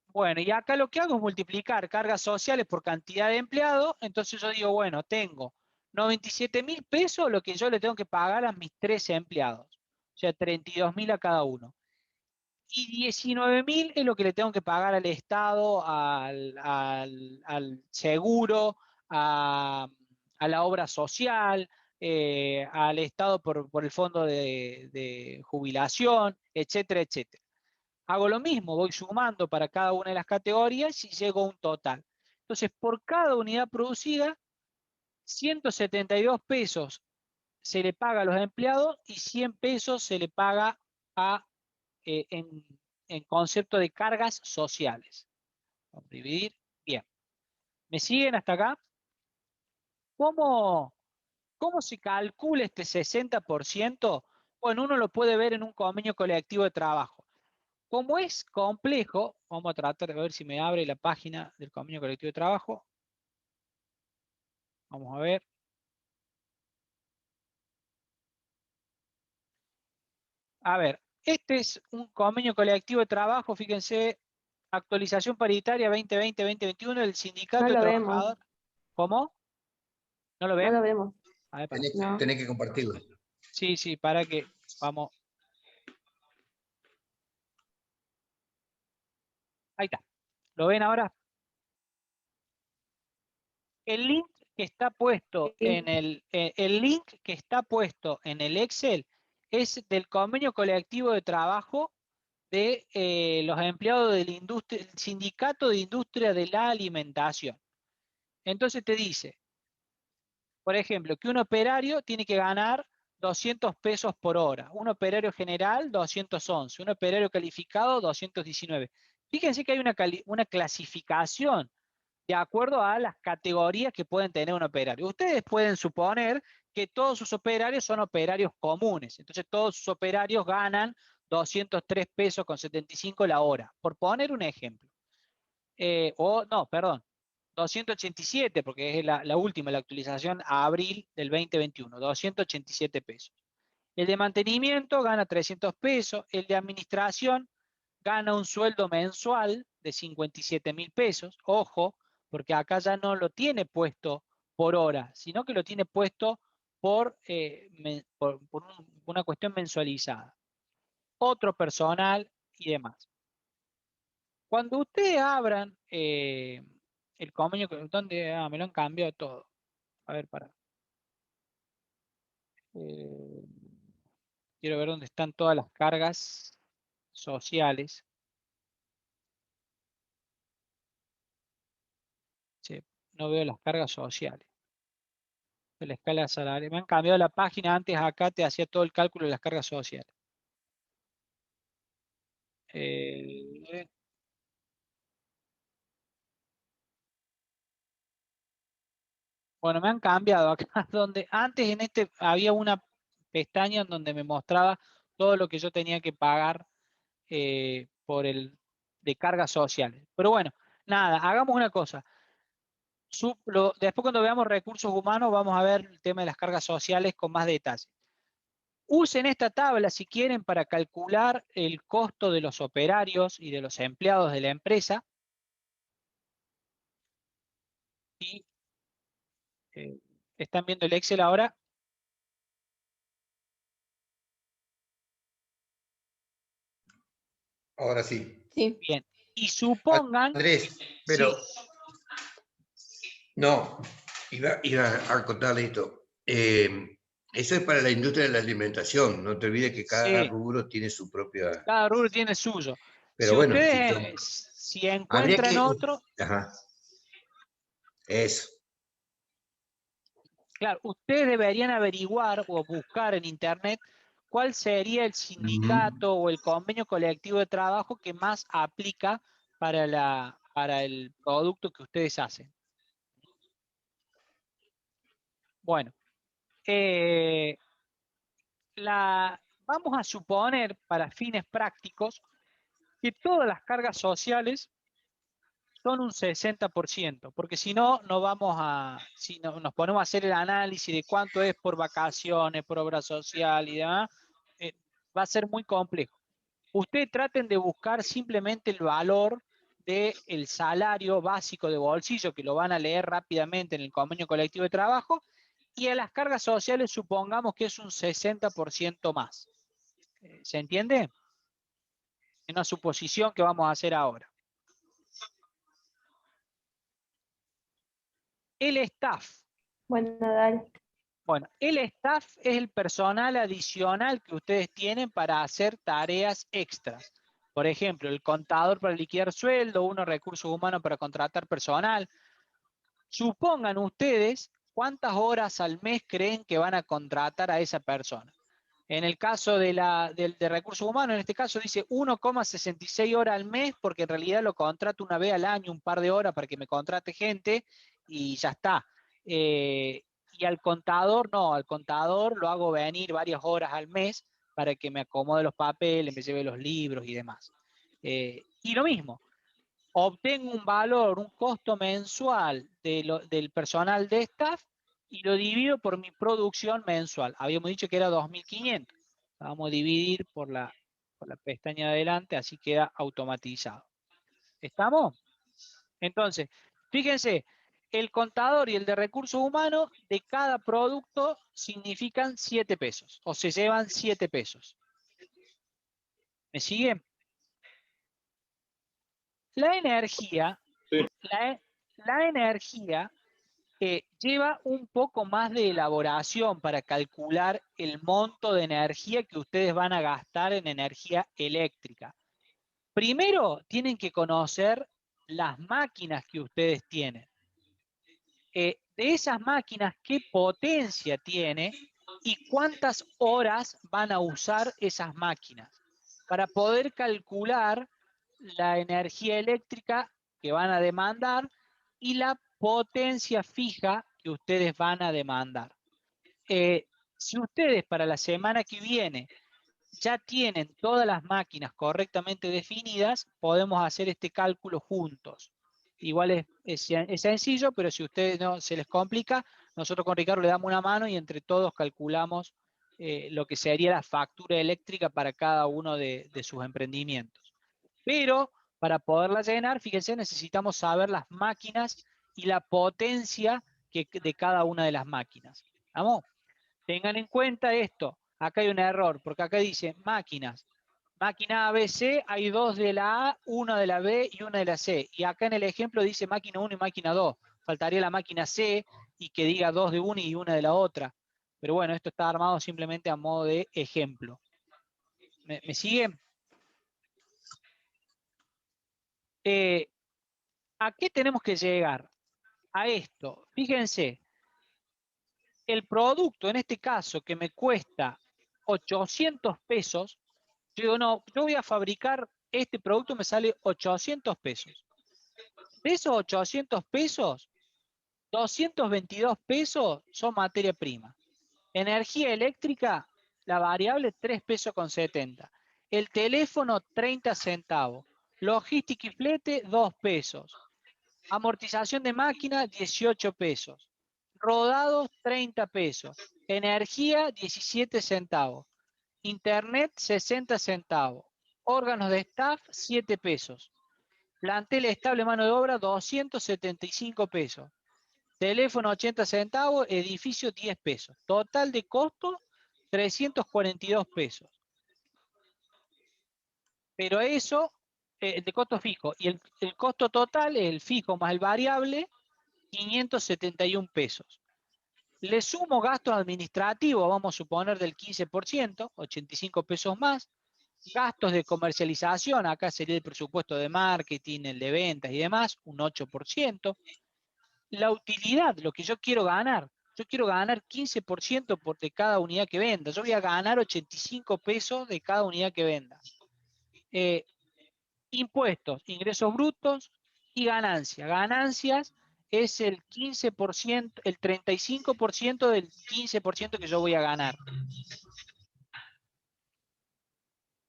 Bueno, y acá lo que hago es multiplicar cargas sociales por cantidad de empleados. Entonces yo digo, bueno, tengo 97.000 pesos lo que yo le tengo que pagar a mis 13 empleados. O sea, 32.000 a cada uno. Y 19.000 es lo que le tengo que pagar al Estado, al seguro, a la obra social, al Estado por el fondo de jubilación, etcétera, etcétera. Hago lo mismo, voy sumando para cada una de las categorías y llego a un total. Entonces, por cada unidad producida, 172 pesos se le paga a los empleados y 100 pesos se le paga en concepto de cargas sociales. Vamos a dividir. Bien. ¿Me siguen hasta acá? ¿Cómo se calcula este 60%? Bueno, uno lo puede ver en un convenio colectivo de trabajo. Como es complejo, vamos a tratar de ver si me abre la página del convenio colectivo de trabajo. Vamos a ver. A ver, este es un convenio colectivo de trabajo, fíjense, actualización paritaria 2020-2021 del Sindicato No de lo vemos, Trabajadores. ¿Cómo? ¿No lo no ven? lo vemos. A ver, para. No. Tenés que compartirlo. Sí, sí, para que vamos. Ahí está. ¿Lo ven ahora? El link que está puesto en el link que está puesto en el Excel es del convenio colectivo de trabajo de los empleados del Sindicato de Industria de la Alimentación. Entonces te dice, por ejemplo, que un operario tiene que ganar 200 pesos por hora, un operario general 211, un operario calificado 219. Fíjense que hay una clasificación de acuerdo a las categorías que pueden tener un operario. Ustedes pueden suponer que todos sus operarios son operarios comunes, entonces todos sus operarios ganan 203 pesos con 75 la hora, por poner un ejemplo. O no, perdón, 287, porque es la última, la actualización a abril del 2021, 287 pesos. El de mantenimiento gana 300 pesos, el de administración gana un sueldo mensual de 57.000 pesos, ojo, porque acá ya no lo tiene puesto por hora, sino que lo tiene puesto por una cuestión mensualizada. Otro personal y demás. Cuando ustedes abran el convenio, ¿dónde? Me lo han cambiado todo. A ver, para. Quiero ver dónde están todas las cargas sociales. Sí, no veo las cargas sociales. De la escala salarial. Me han cambiado la página. Antes acá te hacía todo el cálculo de las cargas sociales. Bueno, me han cambiado acá donde antes en este había una pestaña en donde me mostraba todo lo que yo tenía que pagar de cargas sociales. Pero bueno, nada, hagamos una cosa. Después cuando veamos recursos humanos vamos a ver el tema de las cargas sociales con más detalle. Usen esta tabla si quieren para calcular el costo de los operarios y de los empleados de la empresa. Y ¿están viendo el Excel ahora? Ahora sí. Sí. Bien. Y supongan... Andrés, pero Sí. no, iba a contarle esto. Eso es para la industria de la alimentación. No te olvides que cada Sí. rubro tiene su propia. Cada rubro tiene suyo. Pero Si bueno, ustedes si habría encuentran que. otro, Ajá. Eso. claro, ustedes deberían averiguar o buscar en internet cuál sería el sindicato o el convenio colectivo de trabajo que más aplica para el producto que ustedes hacen. Bueno, vamos a suponer para fines prácticos que todas las cargas sociales son un 60%, porque si no, si nos ponemos a hacer el análisis de cuánto es por vacaciones, por obra social y demás, va a ser muy complejo. Ustedes traten de buscar simplemente el valor del salario básico de bolsillo, que lo van a leer rápidamente en el convenio colectivo de trabajo, y a las cargas sociales supongamos que es un 60% más. ¿Se entiende? Es una suposición que vamos a hacer ahora. El staff. Bueno, dale. Bueno, el staff es el personal adicional que ustedes tienen para hacer tareas extras. Por ejemplo, el contador para liquidar sueldo, uno recursos humanos para contratar personal. Supongan ustedes cuántas horas al mes creen que van a contratar a esa persona. En el caso de recursos humanos, en este caso dice 1,66 horas al mes, porque en realidad lo contrato una vez al año, un par de horas para que me contrate gente y ya está. Y al contador, no, al contador lo hago venir varias horas al mes para que me acomode los papeles, me lleve los libros y demás. Y lo mismo, obtengo un valor, un costo mensual del personal de staff y lo divido por mi producción mensual. Habíamos dicho que era 2.500. Vamos a dividir por la pestaña de adelante, así queda automatizado. ¿Estamos? Entonces, fíjense, el contador y el de recursos humanos de cada producto significan 7 pesos o se llevan 7 pesos. ¿Me siguen? La energía, Sí. la energía lleva un poco más de elaboración para calcular el monto de energía que ustedes van a gastar en energía eléctrica. Primero, tienen que conocer las máquinas que ustedes tienen. De esas máquinas, qué potencia tiene y cuántas horas van a usar esas máquinas para poder calcular la energía eléctrica que van a demandar y la potencia fija que ustedes van a demandar. Si ustedes para la semana que viene ya tienen todas las máquinas correctamente definidas, podemos hacer este cálculo juntos. Igual es sencillo, pero si a ustedes no se les complica, nosotros con Ricardo le damos una mano y entre todos calculamos lo que sería la factura eléctrica para cada uno de sus emprendimientos. Pero para poderla llenar, fíjense, necesitamos saber las máquinas y la potencia de cada una de las máquinas. ¿Vamos? Tengan en cuenta esto. Acá hay un error, porque acá dice máquinas. Máquina A, B, C, hay 2 de la A, 1 de la B y 1 de la C. Y acá en el ejemplo dice máquina 1 y máquina 2. Faltaría la máquina C y que diga 2 de una y 1 de la otra. Pero bueno, esto está armado simplemente a modo de ejemplo. ¿Me siguen? ¿A qué tenemos que llegar? A esto. Fíjense, el producto, en este caso, que me cuesta 800 pesos, yo digo, no, yo voy a fabricar este producto, me sale 800 pesos. De esos 800 pesos, 222 pesos son materia prima. Energía eléctrica, la variable 3 pesos con 70. El teléfono 30 centavos. Logística y flete 2 pesos. Amortización de máquina 18 pesos. Rodados 30 pesos. Energía 17 centavos. Internet 60 centavos. Órganos de staff 7 pesos. Plantel estable mano de obra 275 pesos. Teléfono 80 centavos, edificio 10 pesos. Total de costo 342 pesos. Pero eso, de costo fijo. Y el costo total, el fijo más el variable, 571 pesos. Le sumo gastos administrativos, vamos a suponer del 15%, 85 pesos más. Gastos de comercialización, acá sería el presupuesto de marketing, el de ventas y demás, un 8%. La utilidad, lo que yo quiero ganar 15% de cada unidad que venda. Yo voy a ganar 85 pesos de cada unidad que venda. Impuestos, ingresos brutos y ganancias. Ganancias es el 15%, el 35% del 15% que yo voy a ganar.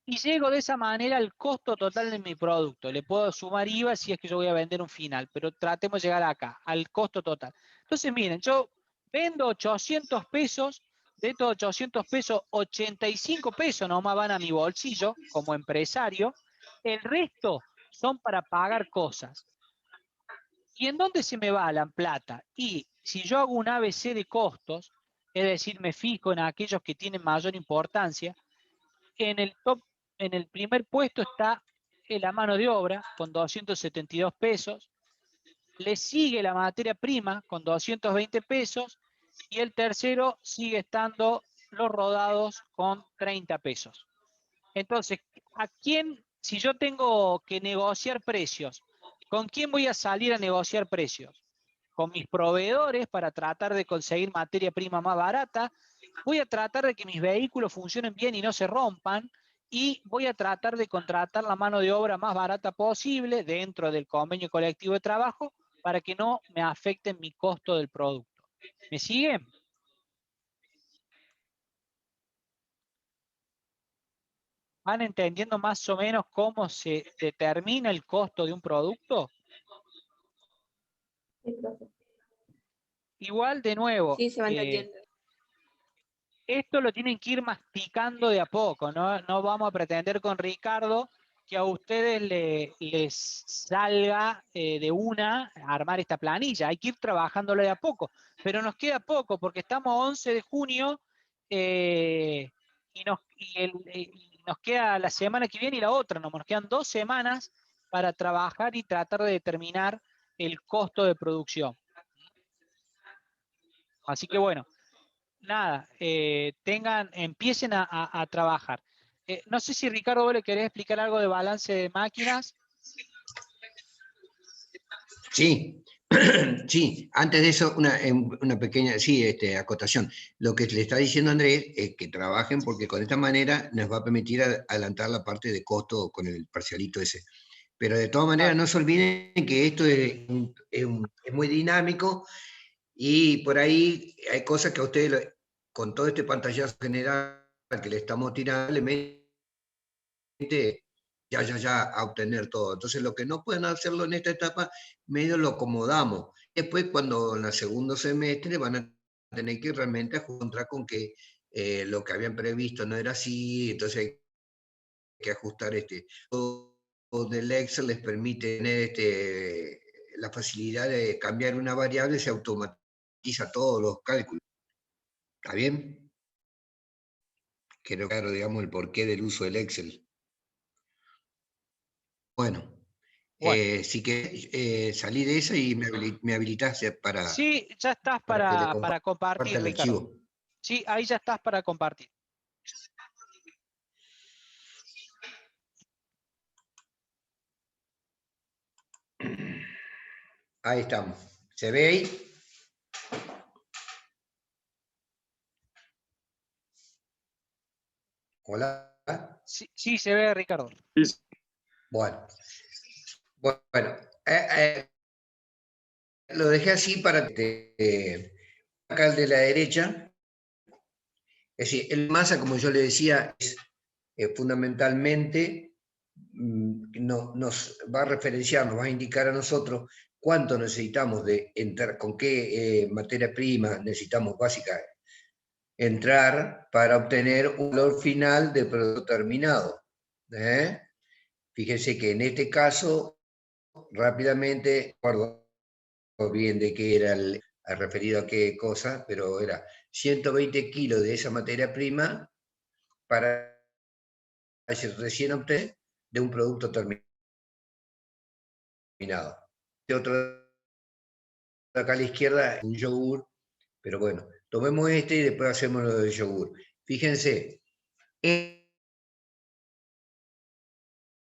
Y llego de esa manera al costo total de mi producto. Le puedo sumar IVA si es que yo voy a vender un final, pero tratemos de llegar acá, al costo total. Entonces, miren, yo vendo 800 pesos, de estos 800 pesos, 85 pesos nomás van a mi bolsillo como empresario, el resto son para pagar cosas. ¿Y en dónde se me va la plata? Y si yo hago un ABC de costos, es decir, me fijo en aquellos que tienen mayor importancia, en el primer puesto está la mano de obra con 272 pesos, le sigue la materia prima con 220 pesos y el tercero sigue estando los rodados con 30 pesos. Entonces, ¿a quién, si yo tengo que negociar precios, con quién voy a salir a negociar precios? Con mis proveedores para tratar de conseguir materia prima más barata, voy a tratar de que mis vehículos funcionen bien y no se rompan, y voy a tratar de contratar la mano de obra más barata posible dentro del convenio colectivo de trabajo para que no me afecten mi costo del producto. ¿Me siguen? ¿Van entendiendo más o menos cómo se determina el costo de un producto? Sí, profe. Igual, de nuevo, Sí, se va entendiendo. esto lo tienen que ir masticando de a poco, ¿no? No vamos a pretender con Ricardo que a ustedes les salga de una armar esta planilla. Hay que ir trabajándolo de a poco, pero nos queda poco porque estamos 11 de junio y nos queda la semana que viene y la otra, nos quedan 2 semanas para trabajar y tratar de determinar el costo de producción. Así que bueno, nada, empiecen a trabajar. No sé si Ricardo, vos le querés explicar algo de balance de máquinas. Sí, sí, antes de eso, una pequeña, sí, acotación. Lo que le está diciendo Andrés es que trabajen porque con esta manera nos va a permitir adelantar la parte de costo con el parcialito ese. Pero de todas maneras, no se olviden que esto es muy dinámico y por ahí hay cosas que a ustedes, con todo este pantallazo general que le estamos tirando, le meten ya a obtener todo. Entonces, lo que no pueden hacerlo en esta etapa, medio lo acomodamos. Después, cuando en el segundo semestre van a tener que realmente encontrar con que lo que habían previsto no era así, entonces hay que ajustar todo del Excel les permite tener la facilidad de cambiar una variable, se automatiza todos los cálculos. ¿Está bien? Quedó claro, digamos, el porqué del uso del Excel. Bueno, sí que salí de esa y me habilitaste para... Sí, ya estás para que le para compartir, el Ricardo. archivo. Sí, ahí ya estás para compartir. Ahí estamos. ¿Se ve ahí? Hola. Sí, sí, se ve, Ricardo. Bueno. Bueno. Lo dejé así para que acá el de la derecha. Es decir, el masa, como yo le decía, es fundamentalmente nos va a referenciar, nos va a indicar a nosotros cuánto necesitamos de entrar, con qué materia prima necesitamos básica entrar para obtener un valor final del producto terminado. Fíjense que en este caso, rápidamente, recuerdo bien de qué era referido a qué cosa, pero era 120 kilos de esa materia prima para recién obtener de un producto terminado. De otro acá a la izquierda, un yogur, pero bueno, tomemos este y después hacemos lo del yogur. Fíjense,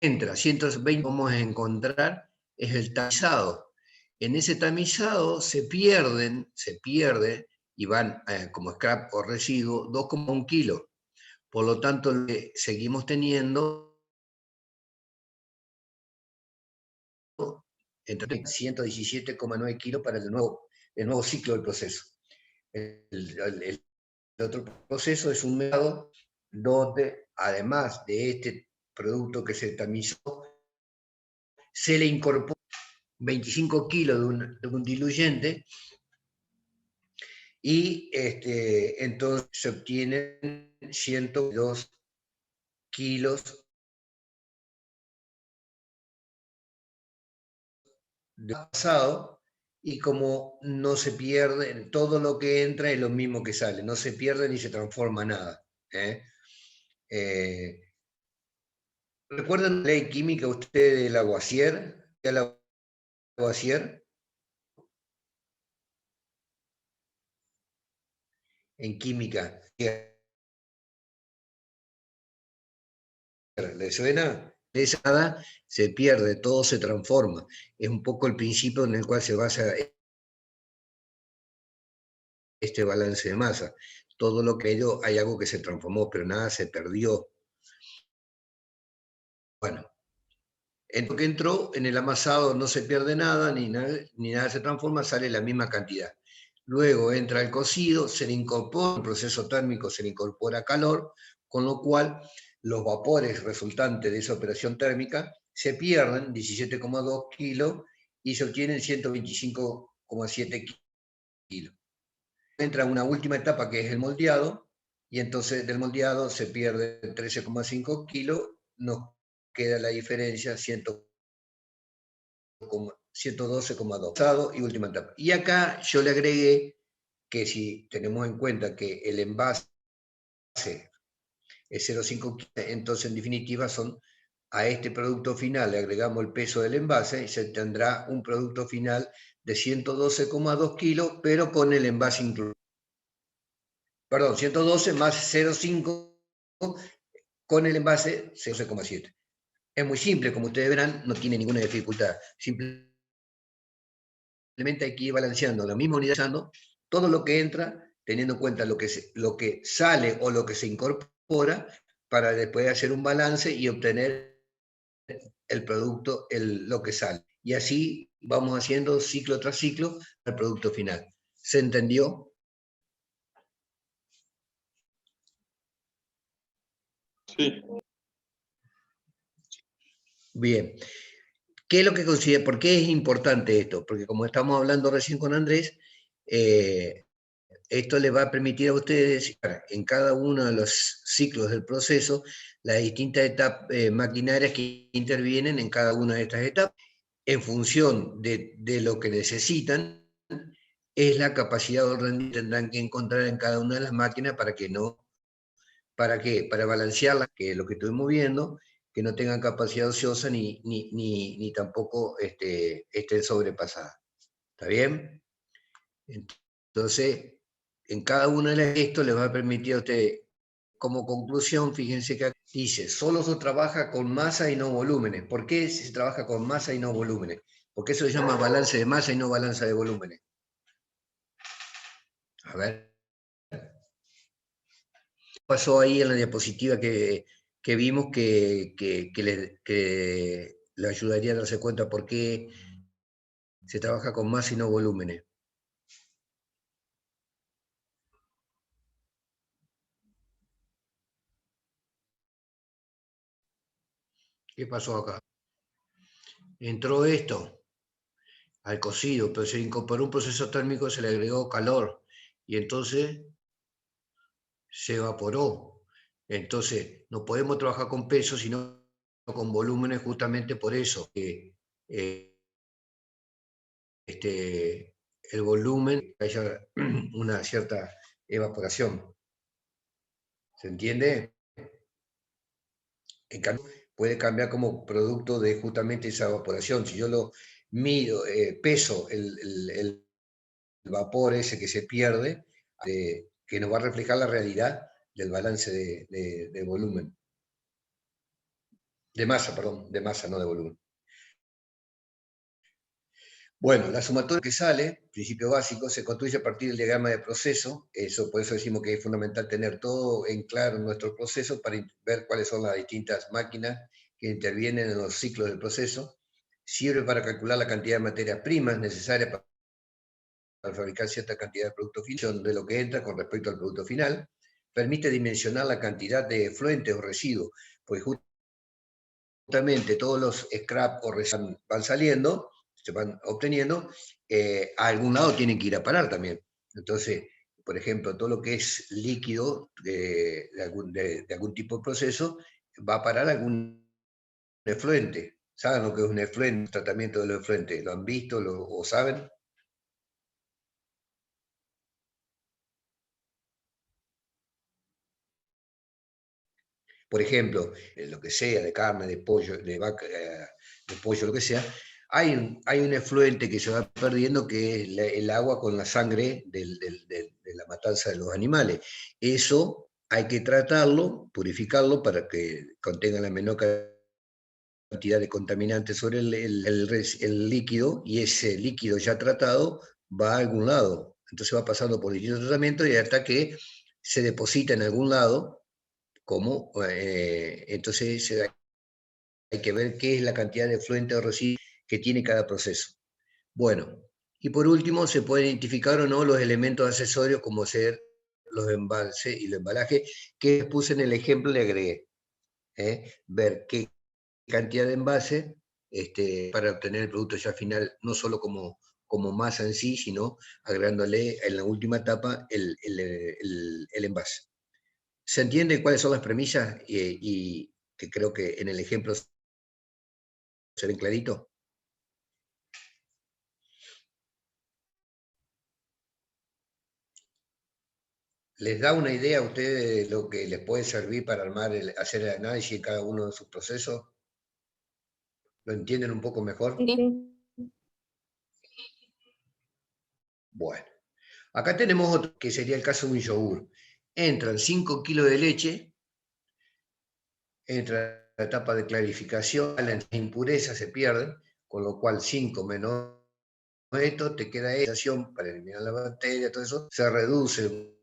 entra 120, vamos a encontrar, es el tamizado. En ese tamizado se pierde y van como scrap o residuo 2,1 kilos. Por lo tanto, seguimos teniendo entre 117,9 kilos para el nuevo ciclo del proceso. El otro proceso es un método donde, además de este producto que se tamizó, se le incorpora 25 kilos de un diluyente y entonces se obtienen 102 kilos de pasado, y como no se pierde, todo lo que entra es lo mismo que sale, no se pierde ni se transforma nada. ¿Recuerdan la ley química usted del Lavoisier? Lavoisier? En química. ¿Le suena? Esa nada se pierde, todo se transforma. Es un poco el principio en el cual se basa este balance de masa. Todo lo que hay algo que se transformó, pero nada se perdió. Bueno, en lo que entró en el amasado no se pierde nada, ni nada se transforma, sale la misma cantidad. Luego entra el cocido, se le incorpora, el proceso térmico se le incorpora calor, con lo cual los vapores resultantes de esa operación térmica se pierden, 17,2 kilos, y se obtienen 125,7 kilos. Entra una última etapa que es el moldeado, y entonces del moldeado se pierde 13,5 kilos, nos queda la diferencia 112,2. Y última etapa. Y acá yo le agregué que si tenemos en cuenta que el envase es 0,5, entonces en definitiva a este producto final le agregamos el peso del envase y se tendrá un producto final de 112,2 kilos, pero con el envase incluido. Perdón, 112 más 0,5 con el envase 0,7. Es muy simple, como ustedes verán, no tiene ninguna dificultad. Simplemente hay que ir balanceando la misma unidad, todo lo que entra, teniendo en cuenta lo que sale o lo que se incorpora, para después hacer un balance y obtener el producto, lo que sale. Y así vamos haciendo ciclo tras ciclo el producto final. ¿Se entendió? Sí. Bien. ¿Qué es lo que considera? ¿Por qué es importante esto? Porque como estamos hablando recién con Andrés, esto les va a permitir a ustedes, en cada uno de los ciclos del proceso, las distintas etapas maquinarias que intervienen en cada una de estas etapas. En función de lo que necesitan, es la capacidad de orden que tendrán que encontrar en cada una de las máquinas para que no, ¿para qué? Para balancearlas, que es lo que estuvimos viendo, que no tengan capacidad ociosa ni tampoco estén sobrepasadas. ¿Está bien? Entonces, en cada una de esto les va a permitir a ustedes, como conclusión, fíjense que dice, solo se trabaja con masa y no volúmenes. ¿Por qué se trabaja con masa y no volúmenes? Porque eso se llama balance de masa y no balanza de volúmenes. A ver. Pasó ahí en la diapositiva que vimos que le ayudaría a darse cuenta por qué se trabaja con masa y no volúmenes. ¿Qué pasó acá? Entró esto al cocido, pero se incorporó un proceso térmico, se le agregó calor y entonces se evaporó. Entonces no podemos trabajar con peso, sino con volúmenes, justamente por eso. El volumen, haya una cierta evaporación. ¿Se entiende? En cambio, puede cambiar como producto de justamente esa evaporación. Si yo lo mido, peso el vapor ese que se pierde, que nos va a reflejar la realidad del balance de volumen. De masa, perdón, de masa, no de volumen. Bueno, la sumatoria que sale, principio básico, se construye a partir del diagrama de proceso. Por eso decimos que es fundamental tener todo en claro en nuestro proceso para ver cuáles son las distintas máquinas que intervienen en los ciclos del proceso. Sirve para calcular la cantidad de materias primas necesarias para fabricar cierta cantidad de producto final, de lo que entra con respecto al producto final. Permite dimensionar la cantidad de efluentes o residuos, pues justamente todos los scrap o residuos van saliendo, se van obteniendo, a algún lado tienen que ir a parar también. Entonces, por ejemplo, todo lo que es líquido de algún tipo de proceso va a parar a algún efluente. ¿Saben lo que es un efluente, tratamiento de los efluentes? ¿Lo han visto o saben? Por ejemplo, lo que sea, de carne, de pollo, de vaca, de pollo, lo que sea, hay un efluente que se va perdiendo, que es el agua con la sangre de la matanza de los animales. Eso hay que tratarlo, purificarlo para que contenga la menor cantidad de contaminantes sobre el líquido, y ese líquido ya tratado va a algún lado. Entonces va pasando por distintos tratamientos y hasta que se deposita en algún lado, entonces hay que ver qué es la cantidad de efluentes o residuos que tiene cada proceso. Bueno, y por último, se pueden identificar o no los elementos accesorios, como ser los embalses y los embalajes, que puse en el ejemplo, le agregué. Ver qué cantidad de envase para obtener el producto ya final, no solo como masa en sí, sino agregándole en la última etapa el envase. ¿Se entiende cuáles son las premisas? Y que creo que en el ejemplo se ven clarito. ¿Les da una idea a ustedes de lo que les puede servir para hacer el análisis de cada uno de sus procesos? ¿Lo entienden un poco mejor? Sí. Bueno, acá tenemos otro, que sería el caso de un yogur. Entran 5 kilos de leche, entra la etapa de clarificación, las impurezas se pierden, con lo cual 5 menos esto, te queda estación para eliminar la bacteria, todo eso, se reduce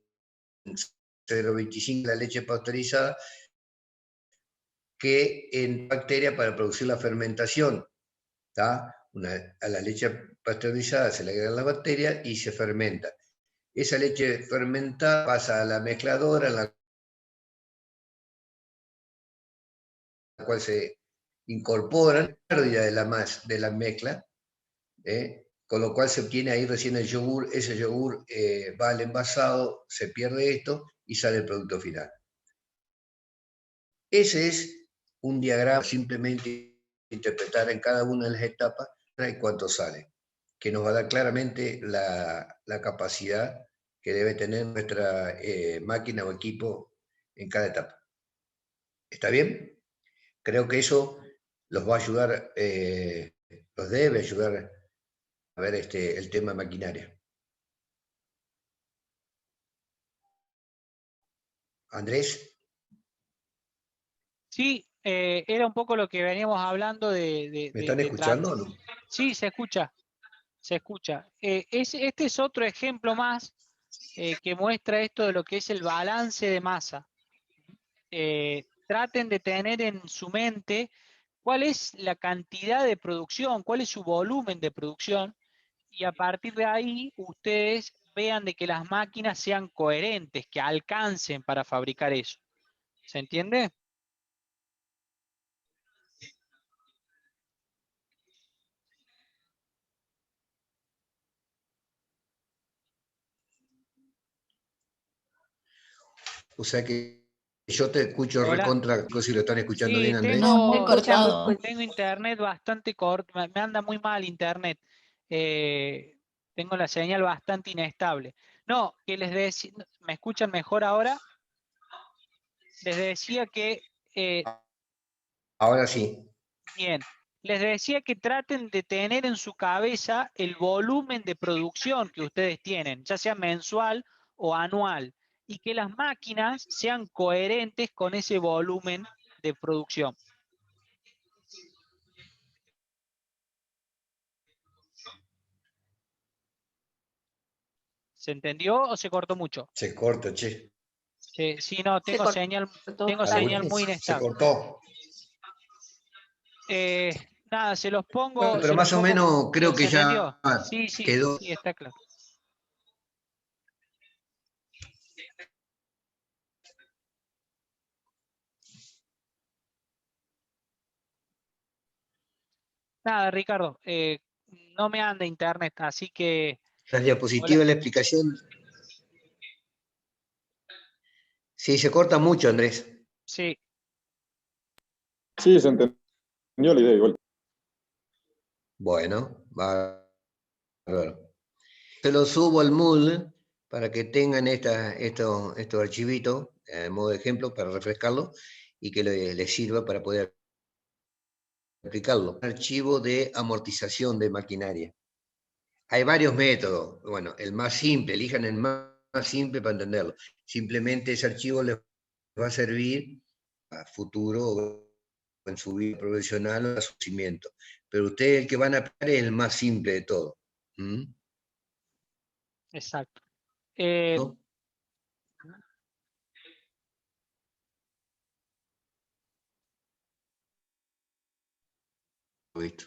0,25 la leche pasteurizada, que en bacteria para producir la fermentación. A la leche pasteurizada se le agregan las bacterias y se fermenta. Esa leche fermentada pasa a la mezcladora, en la cual se incorporan pérdida de la mezcla, con lo cual se obtiene ahí recién el yogur, ese yogur va al envasado, se pierde esto y sale el producto final. Ese es un diagrama, simplemente interpretar en cada una de las etapas y cuánto sale, que nos va a dar claramente la capacidad que debe tener nuestra máquina o equipo en cada etapa. ¿Está bien? Creo que eso los va a ayudar, los debe ayudar a ver el tema de maquinaria. Andrés. Sí, era un poco lo que veníamos hablando ¿Me están escuchando o no? Sí, se escucha, se escucha. Este es otro ejemplo más que muestra esto de lo que es el balance de masa. Traten de tener en su mente cuál es la cantidad de producción, cuál es su volumen de producción, y a partir de ahí ustedes vean de que las máquinas sean coherentes, que alcancen para fabricar eso. ¿Se entiende? O sea que yo te escucho Hola. recontra, no sé si lo están escuchando Sí, bien, Andrés. muy cortado. tengo internet bastante corto, me anda muy mal internet. Tengo la señal bastante inestable. No, que les decía, ¿me escuchan mejor ahora? Les decía que, Ahora sí. bien, les decía que traten de tener en su cabeza el volumen de producción que ustedes tienen, ya sea mensual o anual, y que las máquinas sean coherentes con ese volumen de producción. ¿Se entendió o se cortó mucho? Se corta, che. Sí, no, tengo señal muy Se inestable. cortó. Nada, se los pongo. Bueno, pero se los más o pongo- menos creo ¿Se que ya entendió? Sí, quedó. sí, está claro. Nada, Ricardo, no me anda internet, así que. Las diapositivas, la explicación. Sí, se corta mucho, Andrés. Sí, Sí, se entendió la idea igual. Bueno, bárbaro. Se lo subo al Moodle para que tengan estos archivitos, en modo de ejemplo, para refrescarlo y que les sirva para poder aplicarlo. Archivo de amortización de maquinaria. Hay varios métodos. Bueno, el más simple, elijan el más simple para entenderlo. Simplemente ese archivo les va a servir a futuro o en su vida profesional o a su cimiento. Pero ustedes el que van a aplicar es el más simple de todo. ¿Mm? exacto. ¿No? Listo.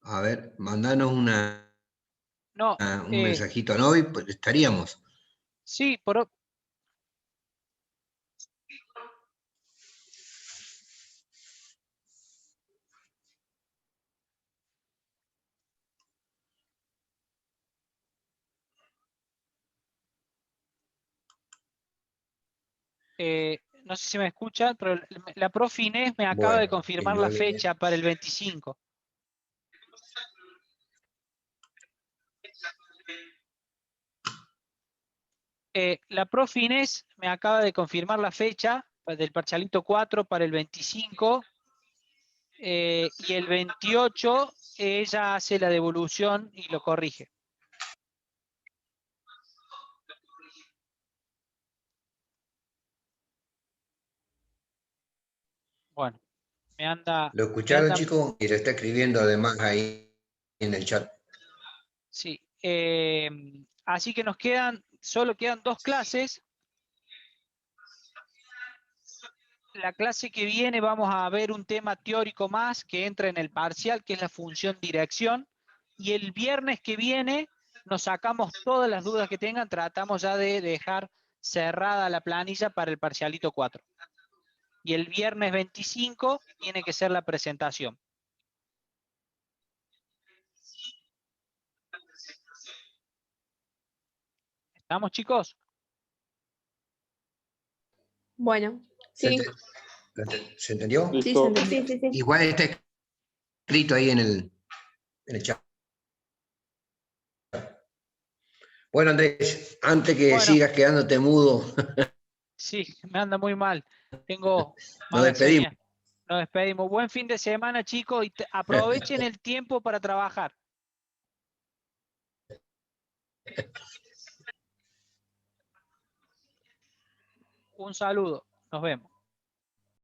A ver, mandanos un mensajito a Novi, pues estaríamos. Sí, no sé si me escucha, pero la profe Inés me acaba de Bueno, confirmar la fecha para el 25. La profe Inés me acaba de confirmar la fecha del parcialito 4 para el 25, y el 28 ella hace la devolución y lo corrige. Bueno, me anda. ¿Lo escucharon, chicos? Y lo está escribiendo además ahí en el chat. Sí. Así que solo quedan 2 clases. La clase que viene vamos a ver un tema teórico más que entra en el parcial, que es la función dirección. Y el viernes que viene nos sacamos todas las dudas que tengan, tratamos ya de dejar cerrada la planilla para el parcialito 4. y el viernes 25 tiene que ser la presentación. ¿Estamos, chicos? Bueno, ¿Se sí, se entendió? sí, Listo. sí, sí, sí. Igual está escrito ahí en el chat. Bueno, Andrés, antes que Bueno, sigas quedándote mudo, sí, me anda muy mal. Tengo nos mala despedimos. señal. Nos despedimos. Buen fin de semana, chicos, y aprovechen el tiempo para trabajar. Un saludo. Nos vemos.